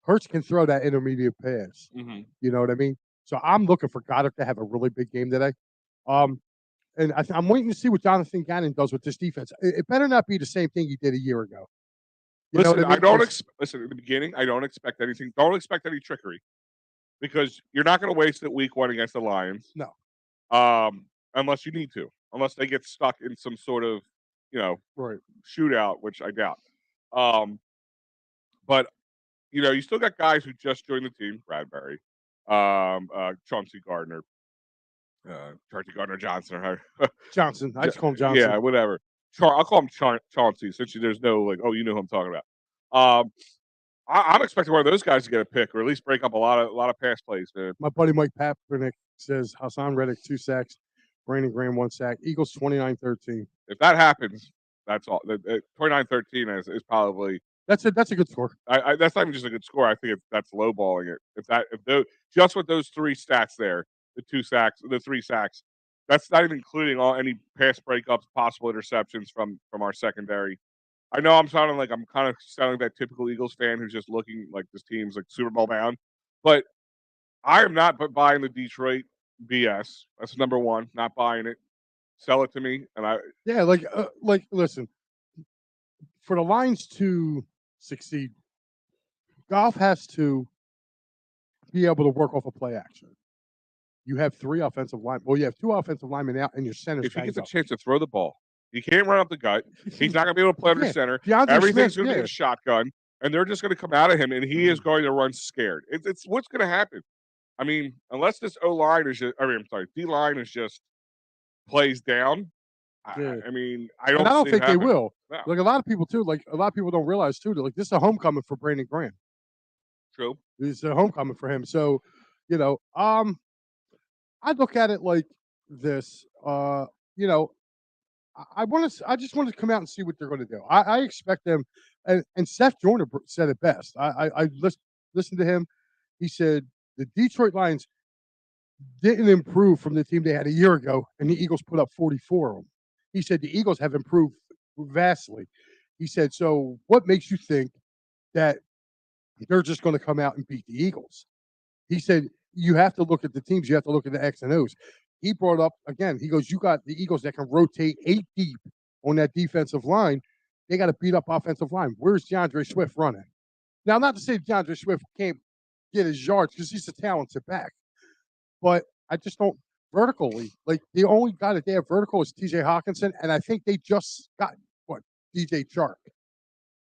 Hurts can throw that intermediate pass. Mhm. You know what I mean? So I'm looking for Goddard to have a really big game today. And I'm waiting to see what Jonathan Gannon does with this defense. It better not be the same thing he did a year ago. You know Listen, what I I mean? don't listen, at the beginning, I don't expect anything. Don't expect any trickery because you're not gonna waste it week 1 against the Lions. No. Unless you need to. Unless they get stuck in some sort of, Right. shootout, which I doubt. But you still got guys who just joined the team, Bradbury, Chauncey Gardner, Johnson, or how Johnson. I just call him Johnson. yeah, whatever. I'll call him Chauncey since there's no you know who I'm talking about. I'm expecting one of those guys to get a pick or at least break up a lot of pass plays, man. My buddy Mike Papernick says Hassan Reddick 2 sacks, Brandon Graham 1 sack, Eagles 29-13. If that happens, that's all. 29-13 is probably that's a good score. That's not even just a good score. I think that's lowballing it. Just with those 3 stats there, the 2 sacks, the 3 sacks, that's not even including any pass breakups, possible interceptions from our secondary. I know I'm kind of sounding that typical Eagles fan who's just looking like this team's like Super Bowl bound, but I am not buying the Detroit BS. That's number 1. Not buying it. Sell it to me, and yeah, listen, for the Lions to succeed, Goff has to be able to work off a play action. You have 3 offensive linemen. Well, you have 2 offensive linemen out, and your center. If he gets a chance to throw the ball, he can't run up the gut. He's not going to be able to play under center. DeAndre Everything's Smith, going to be a shotgun, and they're just going to come out of him, and he is going to run scared. It's what's going to happen. I mean, unless this O-line is just, D-line is just plays down. Yeah. I mean, I don't think they will. No. Like a lot of people too. Like a lot of people don't realize too. That this is a homecoming for Brandon Graham. True. It's a homecoming for him. So, I look at it like this. I just want to come out and see what they're going to do. I expect them, and Seth Joyner said it best. I listened to him. He said the Detroit Lions didn't improve from the team they had a year ago, and the Eagles put up 44 of them. He said the Eagles have improved vastly. He said, so what makes you think that they're just going to come out and beat the Eagles? He said, you have to look at the teams. You have to look at the X and O's. He brought up, again, he goes, you got the Eagles that can rotate 8 deep on that defensive line. They got to beat up offensive line. Where's DeAndre Swift running? Now, not to say DeAndre Swift can't get his yards because he's a talented back. But I just don't vertically. Like, the only guy that they have vertical is TJ Hawkinson, and I think they just got, DJ Chark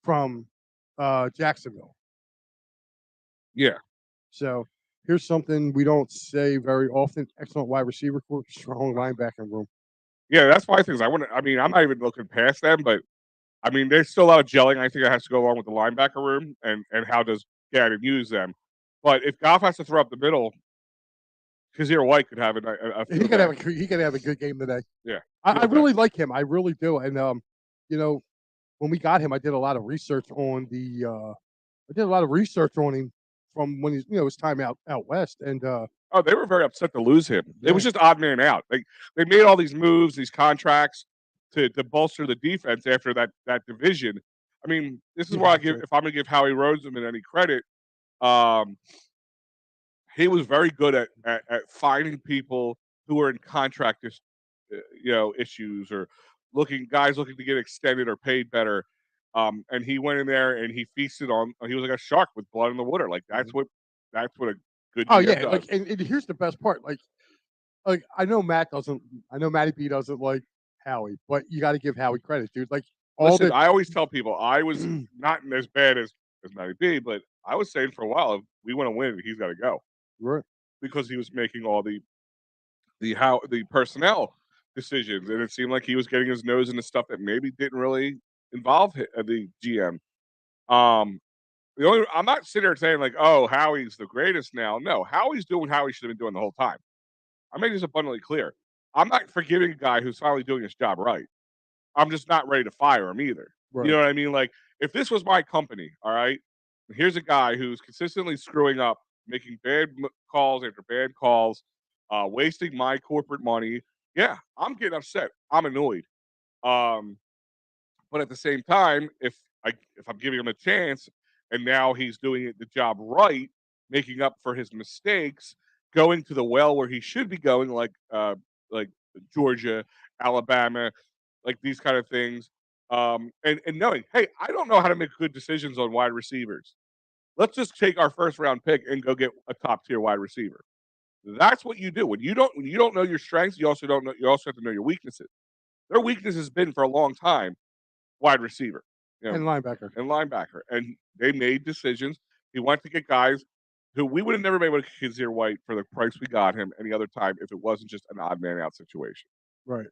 from Jacksonville. Yeah. So here's something we don't say very often. Excellent wide receiver corps, strong linebacking room. Yeah, that's my things. I'm not even looking past them, but I mean, there's still a lot of gelling. I think that has to go along with the linebacker room and how does Gannon use them. But if Goff has to throw up the middle, Kazir White could have he could have a good game today. Yeah, I really like him. I really do. And when we got him, I did a lot of research on him from when his time out west. And they were very upset to lose him. Yeah. It was just odd man out. They made all these moves, these contracts to bolster the defense after that division. I mean, this is where if I'm going to give Howie Roseman any credit, he was very good at finding people who are in contract issues or guys looking to get extended or paid better. And he went in there and he feasted on. He was like a shark with blood in the water. Like that's what a good Oh GM yeah, does. like and here's the best part. Like I know Matty B doesn't like Howie, but you got to give Howie credit, dude. Like all Listen, the I always tell people I was not as bad as Matty B, but I was saying for a while, if we want to win, he's got to go right, because he was making all the personnel decisions, and it seemed like he was getting his nose into stuff that maybe didn't really involve the GM. I'm not sitting there saying like, oh, Howie's the greatest now. No, Howie's doing how he should have been doing the whole time. I made this abundantly clear. I'm not forgiving a guy who's finally doing his job right. I'm just not ready to fire him either. You right. know what I mean? Like, if this was my company, all right, here's a guy who's consistently screwing up, making bad calls after bad calls, wasting my corporate money. Yeah, I'm getting upset. I'm annoyed. Um, but at the same time, if I'm giving him a chance, and now he's doing the job right, making up for his mistakes, going to the well where he should be going, like Georgia, Alabama, like these kind of things, and knowing, hey, I don't know how to make good decisions on wide receivers. Let's just take our first round pick and go get a top tier wide receiver. That's what you do when you don't know your strengths. You also have to know your weaknesses. Their weakness has been for a long time wide receiver, you know, And linebacker. and they made decisions. He went to get guys who we would have never been able to get Kazir White for the price we got him any other time if it wasn't just an odd man out situation. Right,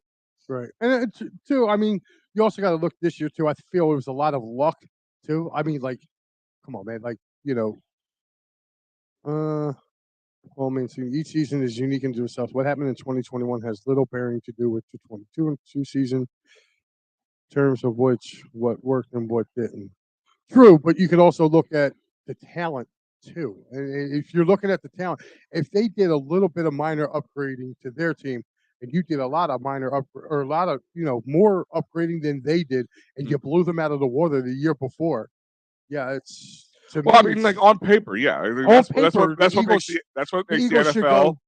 right. And too, I mean, you also got to look this year too. I feel it was a lot of luck too. I mean, like, come on, man. Like, uh, well, I mean, so each season is unique into itself. What happened in 2021 has little bearing to do with 2022 and two season terms of which what worked and what didn't. True, but you could also look at the talent too. And if you're looking at the talent, if they did a little bit of minor upgrading to their team, and you did a lot of minor up or a lot of more upgrading than they did, and you blew them out of the water the year before, yeah, it's to Well, I me, mean, like it's on paper, yeah. I mean, on that's what paper that's what makes the the Eagles should NFL. go.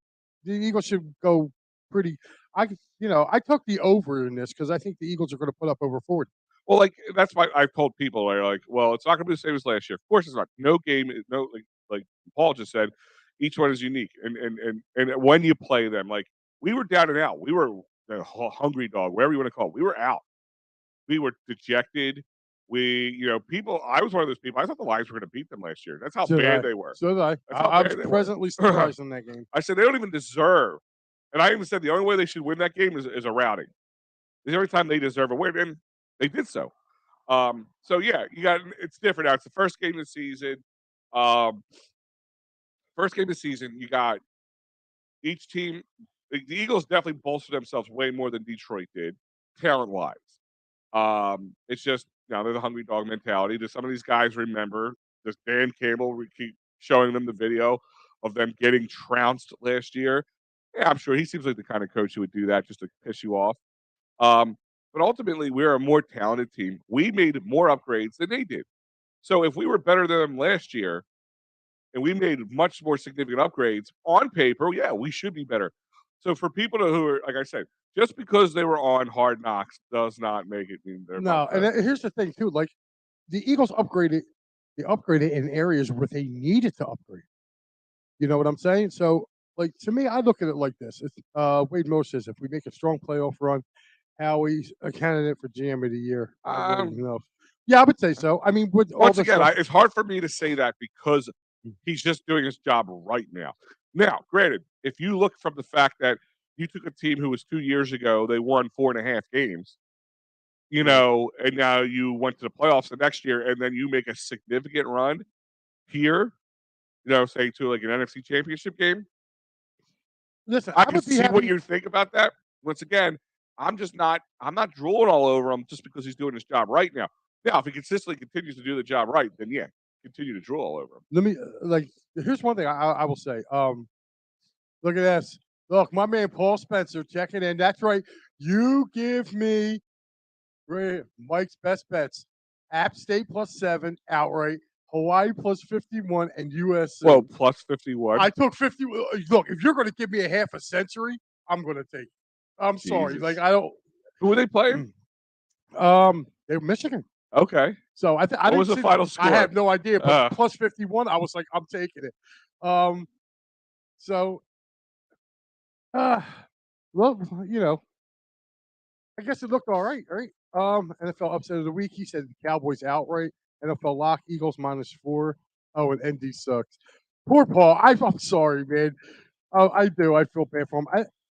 The Eagles should go pretty. I took the over in this because I think the Eagles are going to put up over 40. Well, like that's why I've told people they're like, well, it's not going to be the same as last year. Of course, it's not. No game, no like Paul just said, each one is unique, and when you play them, like we were down and out, we were the hungry dog, whatever you want to call it. We were out. We were dejected. People. I was one of those people. I thought the Lions were going to beat them last year. That's how So did bad I. they were. So did I. That's how I was bad they were. pleasantly surprised in that game. I said they don't even deserve. And I even said the only way they should win that game is a routing. Because every time they deserve a win, and they did so. So yeah, it's different now. It's the first game of the season. Um, First game of the season, you got each team. The Eagles definitely bolstered themselves way more than Detroit did, talent wise. It's just they're the hungry dog mentality. Does some of these guys remember? Does Dan Campbell keep showing them the video of them getting trounced last year? Yeah, I'm sure he seems like the kind of coach who would do that just to piss you off. But ultimately, we're a more talented team. We made more upgrades than they did. So if we were better than them last year and we made much more significant upgrades on paper, yeah, we should be better. So for people who are, like I said, just because they were on Hard Knocks does not make it mean they're much No, and better. here's the thing too. Like the Eagles upgraded, they upgraded in areas where they needed to upgrade. You know what I'm saying? So, like to me, I look at it like this. It's, Wade Moore says if we make a strong playoff run, Howie's a candidate for GM of the year. What do you Um, know? Yeah, I would say so. I mean, with all Once the again, stuff. it's hard for me to say that because he's just doing his job right now. Now, granted, if you look from the fact that you took a team who was 2 years ago, they won 4.5 games, Right. and now you went to the playoffs the next year, and then you make a significant run here, say to like an NFC championship game. Listen, I I can would be see what happy. you think about that. Once again, I'm not drooling all over him just because he's doing his job right now. Now, if he consistently continues to do the job right, then yeah, continue to drool all over him. Let me like. Here's one thing I will say. Look at this. Look, my man Paul Spencer checking in. That's right. You give me Mike's best bets. App State +7 outright. Hawaii +51 and Well, USC. plus 51. I took 50. Look, if you're going to give me a half a century, I'm gonna take. I'm sorry. Like Jesus. I don't. Who were they playing? They're Michigan. Okay. So I What didn't was the see. final I score? have no idea, but plus 51. I was like, I'm taking it. Um. So, uh, well, I guess it looked all right, right? NFL upset of the week. He said the Cowboys outright. NFL lock. Eagles -4. Oh, and ND sucks. Poor Paul. I'm sorry, man. Oh, I do. I feel bad for him.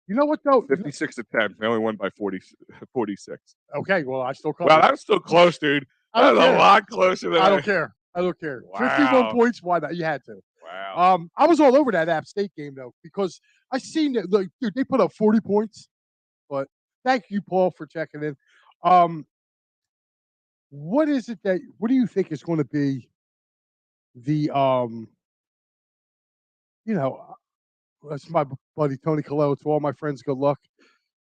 You know what though? 56-10. They only won by 46. Okay, well, I still Wow, covered. that was still close, dude. I That don't was a care. lot closer than I don't care. I don't care. 51 Wow. points. Why not? You had to. Wow. I was all over that App State game though because I seen it. Like, dude, they put up 40 points. But thank you, Paul, for checking in. Um, what is it that? What do you think is going to be the? You know, that's my buddy Tony Colello. To all my friends, good luck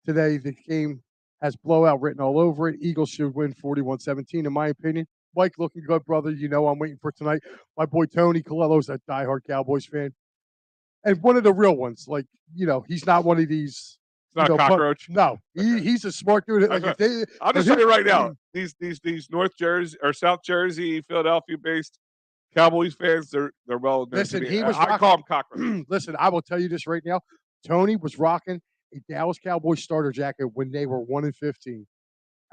today. The game has blowout written all over it. Eagles should win 41-17, in my opinion. Mike, looking good, brother. You know I'm waiting for tonight. My boy Tony Colello's a diehard Cowboys fan. And one of the real ones. Like, he's not one of these. It's not a cockroach. No, Okay. he's a smart dude. Like if they, I'll just tell you right now, these North Jersey or South Jersey, Philadelphia based Cowboys fans, they're well known to listen, me. he was. I call them cockroaches. Listen, I will tell you this right now. Tony was rocking a Dallas Cowboys starter jacket when they were 1-15,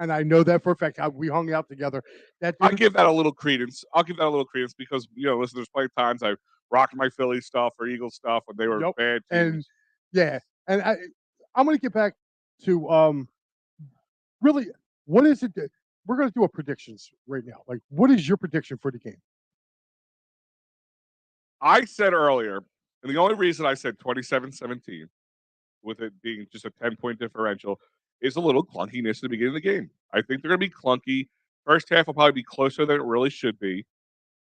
and I know that for a fact. We hung out together. That I dude, give that a little credence. I'll give that a little credence because listen, there's plenty of times I rocked my Philly stuff or Eagle stuff when they were Yep. bad And teams. yeah, and I'm going to get back to really what is it that we're going to do a predictions right now. Like, what is your prediction for the game? I said earlier, and the only reason I said 27-17, with it being just a 10-point differential, is a little clunkiness at the beginning of the game. I think they're going to be clunky. First half will probably be closer than it really should be.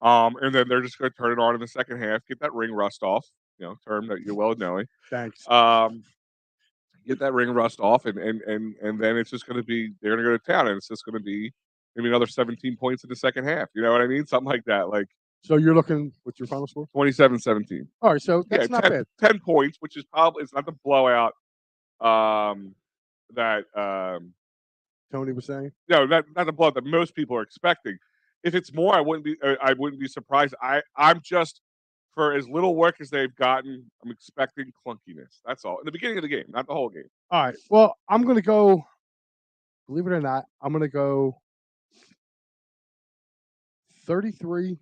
And then they're just going to turn it on in the second half, get that ring rust off, term that you're well knowing. Thanks. Get that ring rust off, and then it's just going to be they're going to go to town, and it's just going to be maybe another 17 points in the second half. You know what I mean? Something like that. Like So you're looking. What's your final score? 27-17. All right, so Yeah, that's not 10, bad. 10 points, which is probably it's not the blowout that Tony was saying. no, not the blowout that most people are expecting. If it's more, I wouldn't be surprised. I'm just for as little work as they've gotten, I'm expecting clunkiness. That's all. In the beginning of the game, not the whole game. All right. Well, I'm going to go. Believe it or not, I'm going to go 33-13.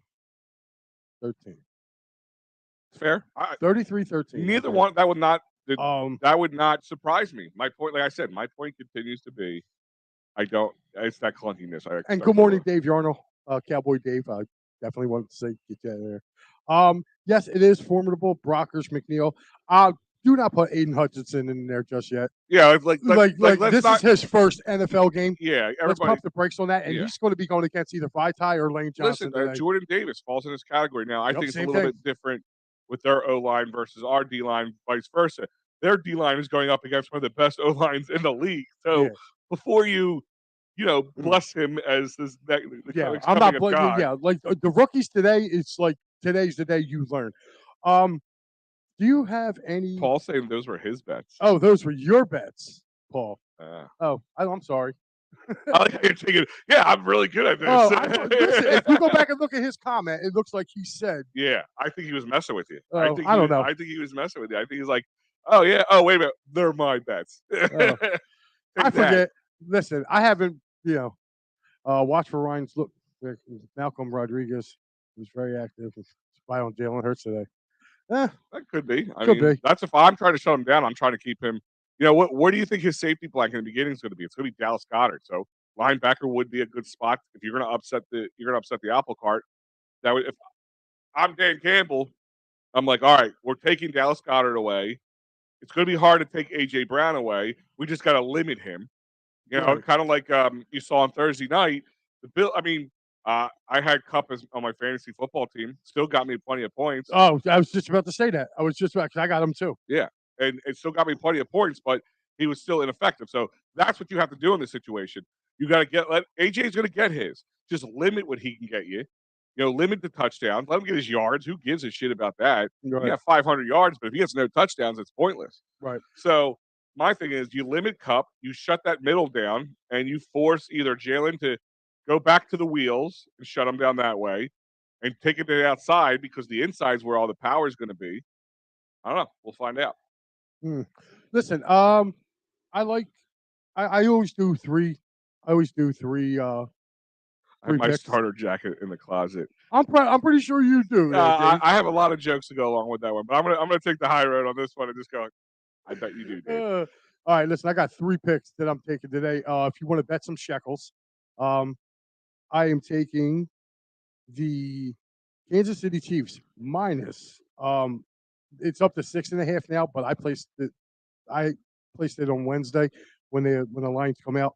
Fair. 33-13. Neither okay. one. That would not. Um, That would not surprise me. My point, like I said, my point continues to be, I don't. It's that clunkiness. and good morning, Dave Yarnell, Cowboy Dave. I definitely wanted to say get you in there. Yes, it is formidable. Brockers, McNeil. Do not put Aiden Hutchinson in there just yet. Yeah, it's like this is his first NFL game. Yeah, Let's everybody. pump the brakes on that, and he's going to be going against either Vitae or Lane Johnson. Listen, Jordan Davis falls in this category now. I think it's a little bit different with their O line versus our D line, vice versa. Their D line is going up against one of the best O lines in the league. So before you bless him as this, I'm not blaming. Yeah, like the rookies today, it's like today's the day you learn. Do you have any? Paul saying those were his bets. Oh, those were your bets, Paul. Oh, I'm sorry. I like how you're thinking. Yeah, I'm really good at this. Oh, listen, if you go back and look at his comment, it looks like he said. Yeah, I think he was messing with you. Oh, I don't know. I think he was messing with you. I think he's like, oh yeah, oh wait a minute, they're my bets. I forget. Listen, I haven't. Watch for Ryan's look. Malcolm Rodriguez was very active. Spy on Jalen Hurts today. That could be. I mean, that's if I'm trying to shut him down. I'm trying to keep him. Where do you think his safety blanket in the beginning is going to be? It's going to be Dallas Goedert. So linebacker would be a good spot if you're going to upset the apple cart. That would. If I'm Dan Campbell, I'm like, all right, we're taking Dallas Goedert away. It's going to be hard to take AJ Brown away. We just got to limit him. Kind of like you saw on Thursday night. I had Cup on my fantasy football team. Still got me plenty of points. Oh, I was just about to say that. Because I got him too. Yeah, and it still got me plenty of points, but he was still ineffective. So that's what you have to do in this situation. You got to let AJ's going to get his. Just limit what he can get you. Limit the touchdowns. Let him get his yards. Who gives a shit about that? Right. He got 500 yards, but if he gets no touchdowns, it's pointless. Right. So my thing is you limit Cup, you shut that middle down, and you force either Jalen to go back to the wheels and shut him down that way, and take it to the outside because the inside's where all the power is going to be. I don't know. We'll find out. Listen, I like. I always do three. I always do three. I have Three my picks. starter jacket in the closet. I'm pretty sure you do. There, Dave. I have a lot of jokes to go along with that one, but I'm gonna take the high road on this one and just go. I bet you do, Dave. All right, listen. I got 3 picks that I'm taking today. If you want to bet some shekels, I am taking the Kansas City Chiefs minus. It's up to 6.5 now, but I placed it on Wednesday when the lines come out.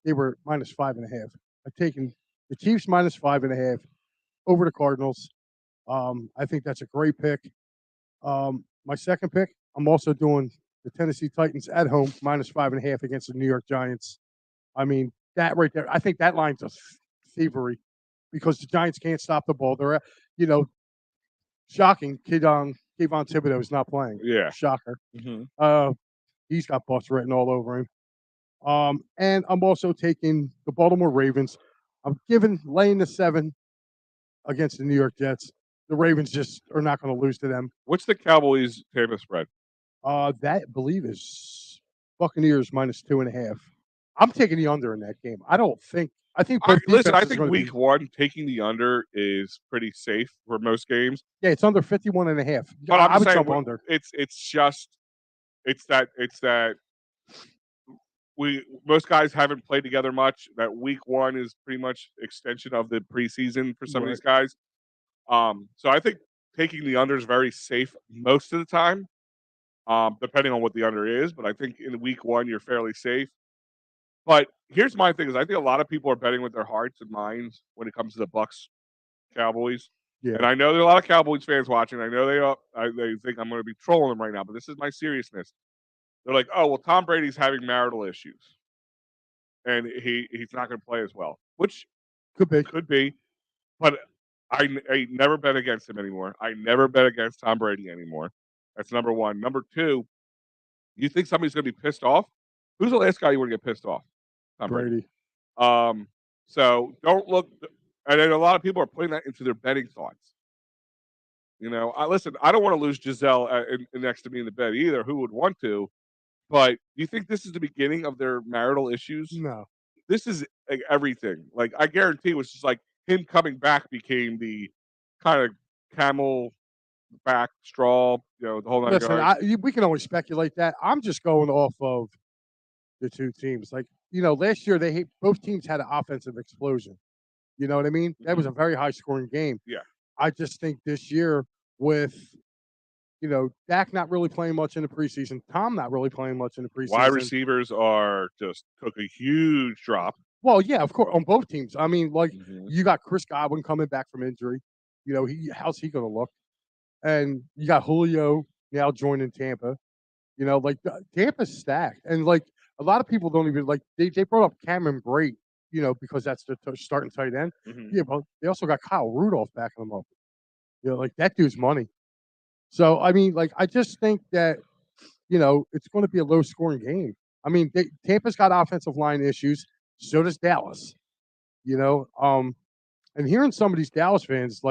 They were minus 5.5. I've taken the Chiefs minus 5.5 over the Cardinals. I think that's a great pick. My second pick, I'm also doing the Tennessee Titans at home minus 5.5 against the New York Giants. I mean, that right there, I think that line's a thievery because the Giants can't stop the ball. They're, shocking. Kayvon Thibodeau is not playing. Yeah. Shocker. Mm-hmm. He's got bust written all over him. And I'm also taking the Baltimore Ravens. I'm laying the 7 against the New York Jets. The Ravens just are not going to lose to them. What's the Cowboys Tampa spread? That I believe is Buccaneers minus 2.5. I'm taking the under in that game. I think Listen, I think week 1 taking the under is pretty safe for most games. Yeah, it's under 51.5. But I would saying jump under. It's that most guys haven't played together much. That week 1 is pretty much extension of the preseason for some of these guys. So I think taking the under is very safe most of the time, depending on what the under is. But I think in week 1 you're fairly safe. But here's my thing: is I think a lot of people are betting with their hearts and minds when it comes to the Bucks Cowboys. Yeah. And I know there are a lot of Cowboys fans watching. I know they think I'm going to be trolling them right now, but this is my seriousness. They're like, "Oh, well, Tom Brady's having marital issues, and he's not going to play as well," which could be. But I never bet against him anymore. I never bet against Tom Brady anymore. That's number one. Number two, you think somebody's going to be pissed off? Who's the last guy you want to get pissed off? Tom Brady. So don't look. And then a lot of people are putting that into their betting thoughts. Listen, I don't want to lose Giselle next to me in the bed either. Who would want to? But do you think this is the beginning of their marital issues? No. This is like everything. Like I guarantee it was just like him coming back became the kind of camel back straw, the whole nine yards. Listen, we can always speculate that. I'm just going off of the two teams. Like, last year both teams had an offensive explosion. You know what I mean? That was a very high scoring game. Yeah. I just think this year with, Dak not really playing much in the preseason, Tom not really playing much in the preseason. Wide receivers took a huge drop. Well, yeah, of course, on both teams. I mean, you got Chris Godwin coming back from injury. How's he going to look? And you got Julio now joining Tampa. Tampa's stacked. And, a lot of people don't even, they brought up Cameron Brate, because that's the starting tight end. Mm-hmm. Yeah, but they also got Kyle Rudolph backing them up. That dude's money. So, I mean, I just think that, it's going to be a low-scoring game. I mean, Tampa's got offensive line issues. So does Dallas. And hearing some of these Dallas fans,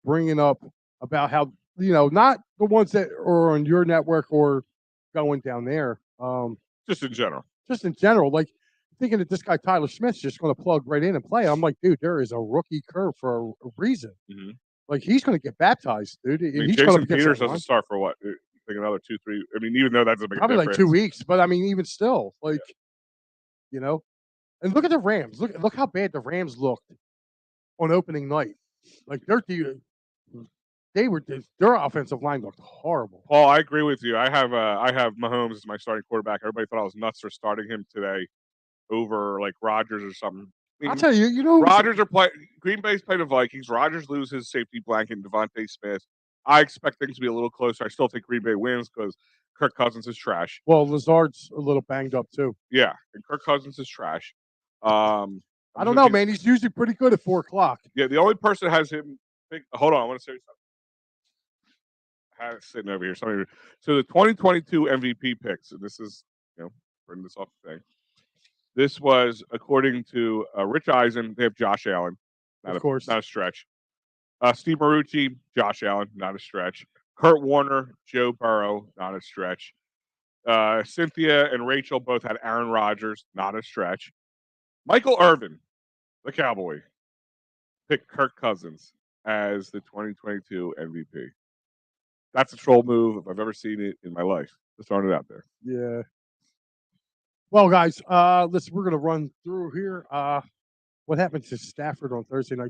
bringing up about how, not the ones that are on your network or going down there. Just in general. Thinking that this guy Tyler Smith's just going to plug right in and play. I'm like, dude, there is a rookie curve for a reason. Mm-hmm. He's going to get baptized, dude. He's Jason Peters doesn't start for what? I think another 2, 3. I mean, even though that's a big probably difference. 2 weeks, but I mean, even still, And look at the Rams. Look how bad the Rams looked on opening night. Their offensive line looked horrible. Paul, I agree with you. I have Mahomes as my starting quarterback. Everybody thought I was nuts for starting him today over Rodgers or something. I mean, I'll tell you, Rodgers are playing. Green Bay's playing the Vikings. Rodgers loses safety blanket and Devontae Smith. I expect things to be a little closer. I still think Green Bay wins because Kirk Cousins is trash. Well, Lazard's a little banged up too. Yeah, and Kirk Cousins is trash. I don't know, man. He's usually pretty good at 4:00. Yeah, the only person that has him. Hold on, I want to say something. had it sitting over here. So the 2022 MVP picks, and this is, bring this off the thing. This was according to Rich Eisen. They have Josh Allen, Of course. not a stretch. Steve Marucci, Josh Allen, not a stretch. Kurt Warner, Joe Burrow, not a stretch. Cynthia and Rachel both had Aaron Rodgers, not a stretch. Michael Irvin, the Cowboy, picked Kirk Cousins as the 2022 MVP. That's a troll move if I've ever seen it in my life. Just throwing it out there. Yeah. Well, guys, listen, we're gonna run through here. What happened to Stafford on Thursday night?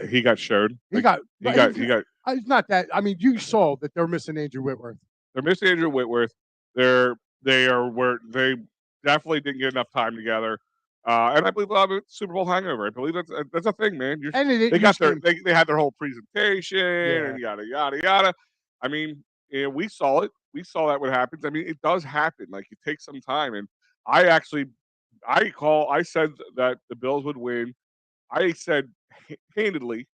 He got showed. He got. It's not that. I mean, you saw that they're missing Andrew Whitworth. They're missing Andrew Whitworth. They definitely didn't get enough time together. And I believe they'll have a Super Bowl hangover. I believe that's a thing, man. They had their whole presentation and yada yada yada. I mean, we saw it. We saw that what happens. I mean, it does happen. Like, it takes some time. And I said that the Bills would win. I said handedly.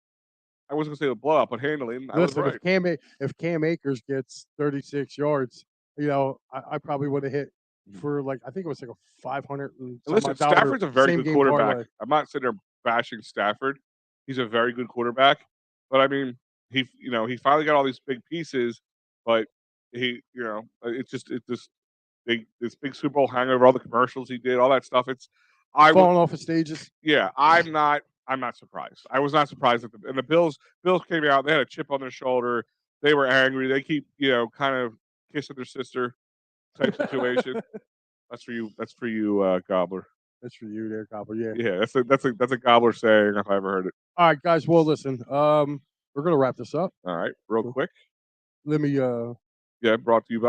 I wasn't gonna say a blowout, but handily. And I was right. If Cam Akers gets 36 yards, I probably would have hit for I think it was like a 500. Listen, Stafford's a very good quarterback. Parlay. I'm not sitting there bashing Stafford. He's a very good quarterback, but I mean, he finally got all these big pieces, but this big Super Bowl hangover, all the commercials he did, all that stuff. Falling off of stages. Yeah, I'm not surprised. I was not surprised and the Bills came out. They had a chip on their shoulder. They were angry. They keep kind of kissing their sister type situation. That's for you, Gobbler. That's for you there, Gobbler. Yeah. Yeah, that's a Gobbler saying if I ever heard it. All right, guys. Well, listen. We're gonna wrap this up. All right, real quick. Let me. Brought to you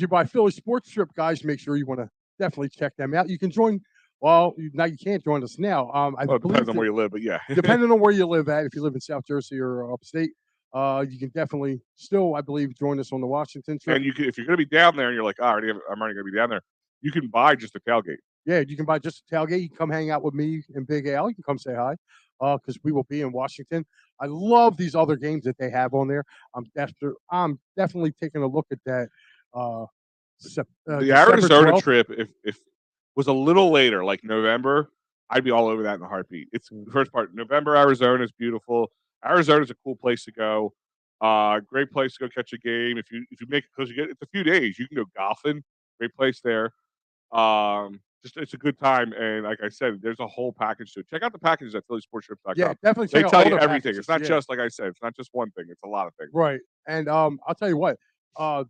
by Phillie Sports Trip, guys. Make sure you want to definitely check them out. You can join. Well, now you can't join us now. It depends on where you live, but yeah. Depending on where you live at, if you live in South Jersey or upstate, you can definitely still, I believe, join us on the Washington trip. And if you're going to be down there and you're like, I'm already going to be down there, you can buy just a tailgate. Yeah, you can buy just a tailgate. You can come hang out with me and Big Al. You can come say hi because we will be in Washington. I love these other games that they have on there. I'm definitely taking a look at that. The Arizona 12th. Trip, if was a little later, like November, I'd be all over that in a heartbeat. It's the first part. November, Arizona is beautiful. Arizona is a cool place to go. Great place to go catch a game. If you make it, because it's a few days, you can go golfing. Great place there. It's a good time, and like I said, there's a whole package to it. Check out the packages at philliesportstrips.com. Yeah, definitely. They tell you everything. It's not just like I said. It's not just one thing. It's a lot of things. Right, and I'll tell you what. Joe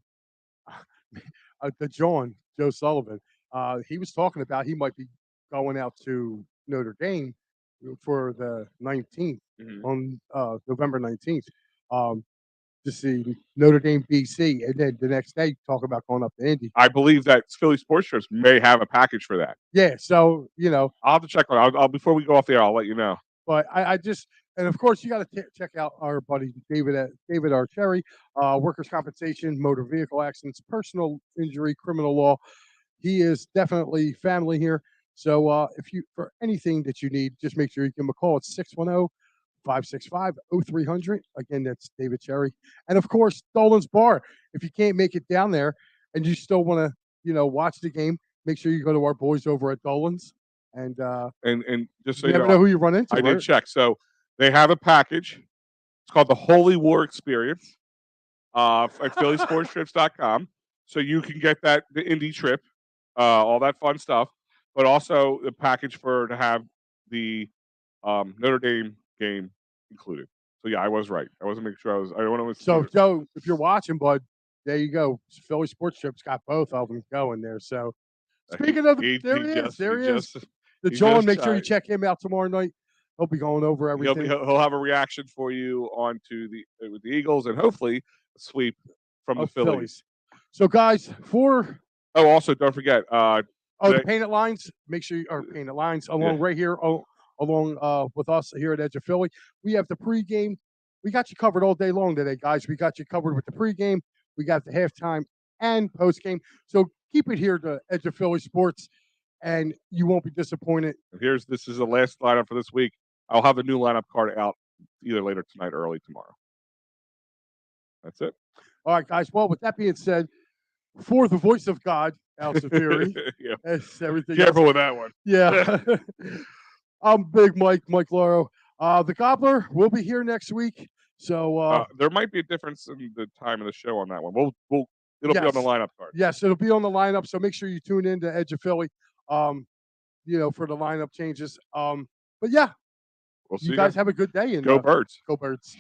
Sullivan. He was talking about he might be going out to Notre Dame for the 19th on November 19th to see Notre Dame BC, and then the next day talk about going up to Indy. I believe that Phillie Sports Trips may have a package for that. Yeah, so I'll have to check on it. I'll before we go off the air, I'll let you know. But I just, and of course, you got to check out our buddy David Archeri, workers' compensation, motor vehicle accidents, personal injury, criminal law. He is definitely family here. So if you, for anything that you need, just make sure you give him a call. It's 610-565-0300. Again, that's David Cherry. And of course, Dolan's Bar. If you can't make it down there and you still want to, watch the game, make sure you go to our boys over at Dolan's. And just so you never know who you run into. I did check. So they have a package. It's called the Holy War Experience at philliesportstrips.com. So you can get the Indy trip, all that fun stuff, but also the package to have the Notre Dame game included. So yeah, I was right. I wasn't making sure I don't want to. So Joe, if you're watching, bud, there you go. Phillie Sports Trips got both of them going there. So speaking of, there he is. The John, make sure you check him out tomorrow night. He'll be going over everything. He'll have a reaction for you with the Eagles and hopefully a sweep from the Phillies. So guys, also don't forget the painted lines. Make sure you are painted lines along right here along with us here at Edge of Philly. We have the pregame. We got you covered all day long today, guys. We got you covered with the pregame. We got the halftime and postgame. So keep it here to Edge of Philly Sports, and you won't be disappointed. This is the last lineup for this week. I'll have the new lineup card out either later tonight or early tomorrow. That's it. All right, guys. Well, with that being said, for the voice of God, Alistair Fury, Yeah. as everything else. Careful with that one. Yeah. I'm Big Mike Lauro. The Gobbler will be here next week. So There might be a difference in the time of the show on that one. It'll be on the yes, lineup card. yes, it'll be on the lineup. So make sure you tune in to Edge of Philly, for the lineup changes. But yeah, We'll see you you guys guys. have a good day and Go Birds. go Birds.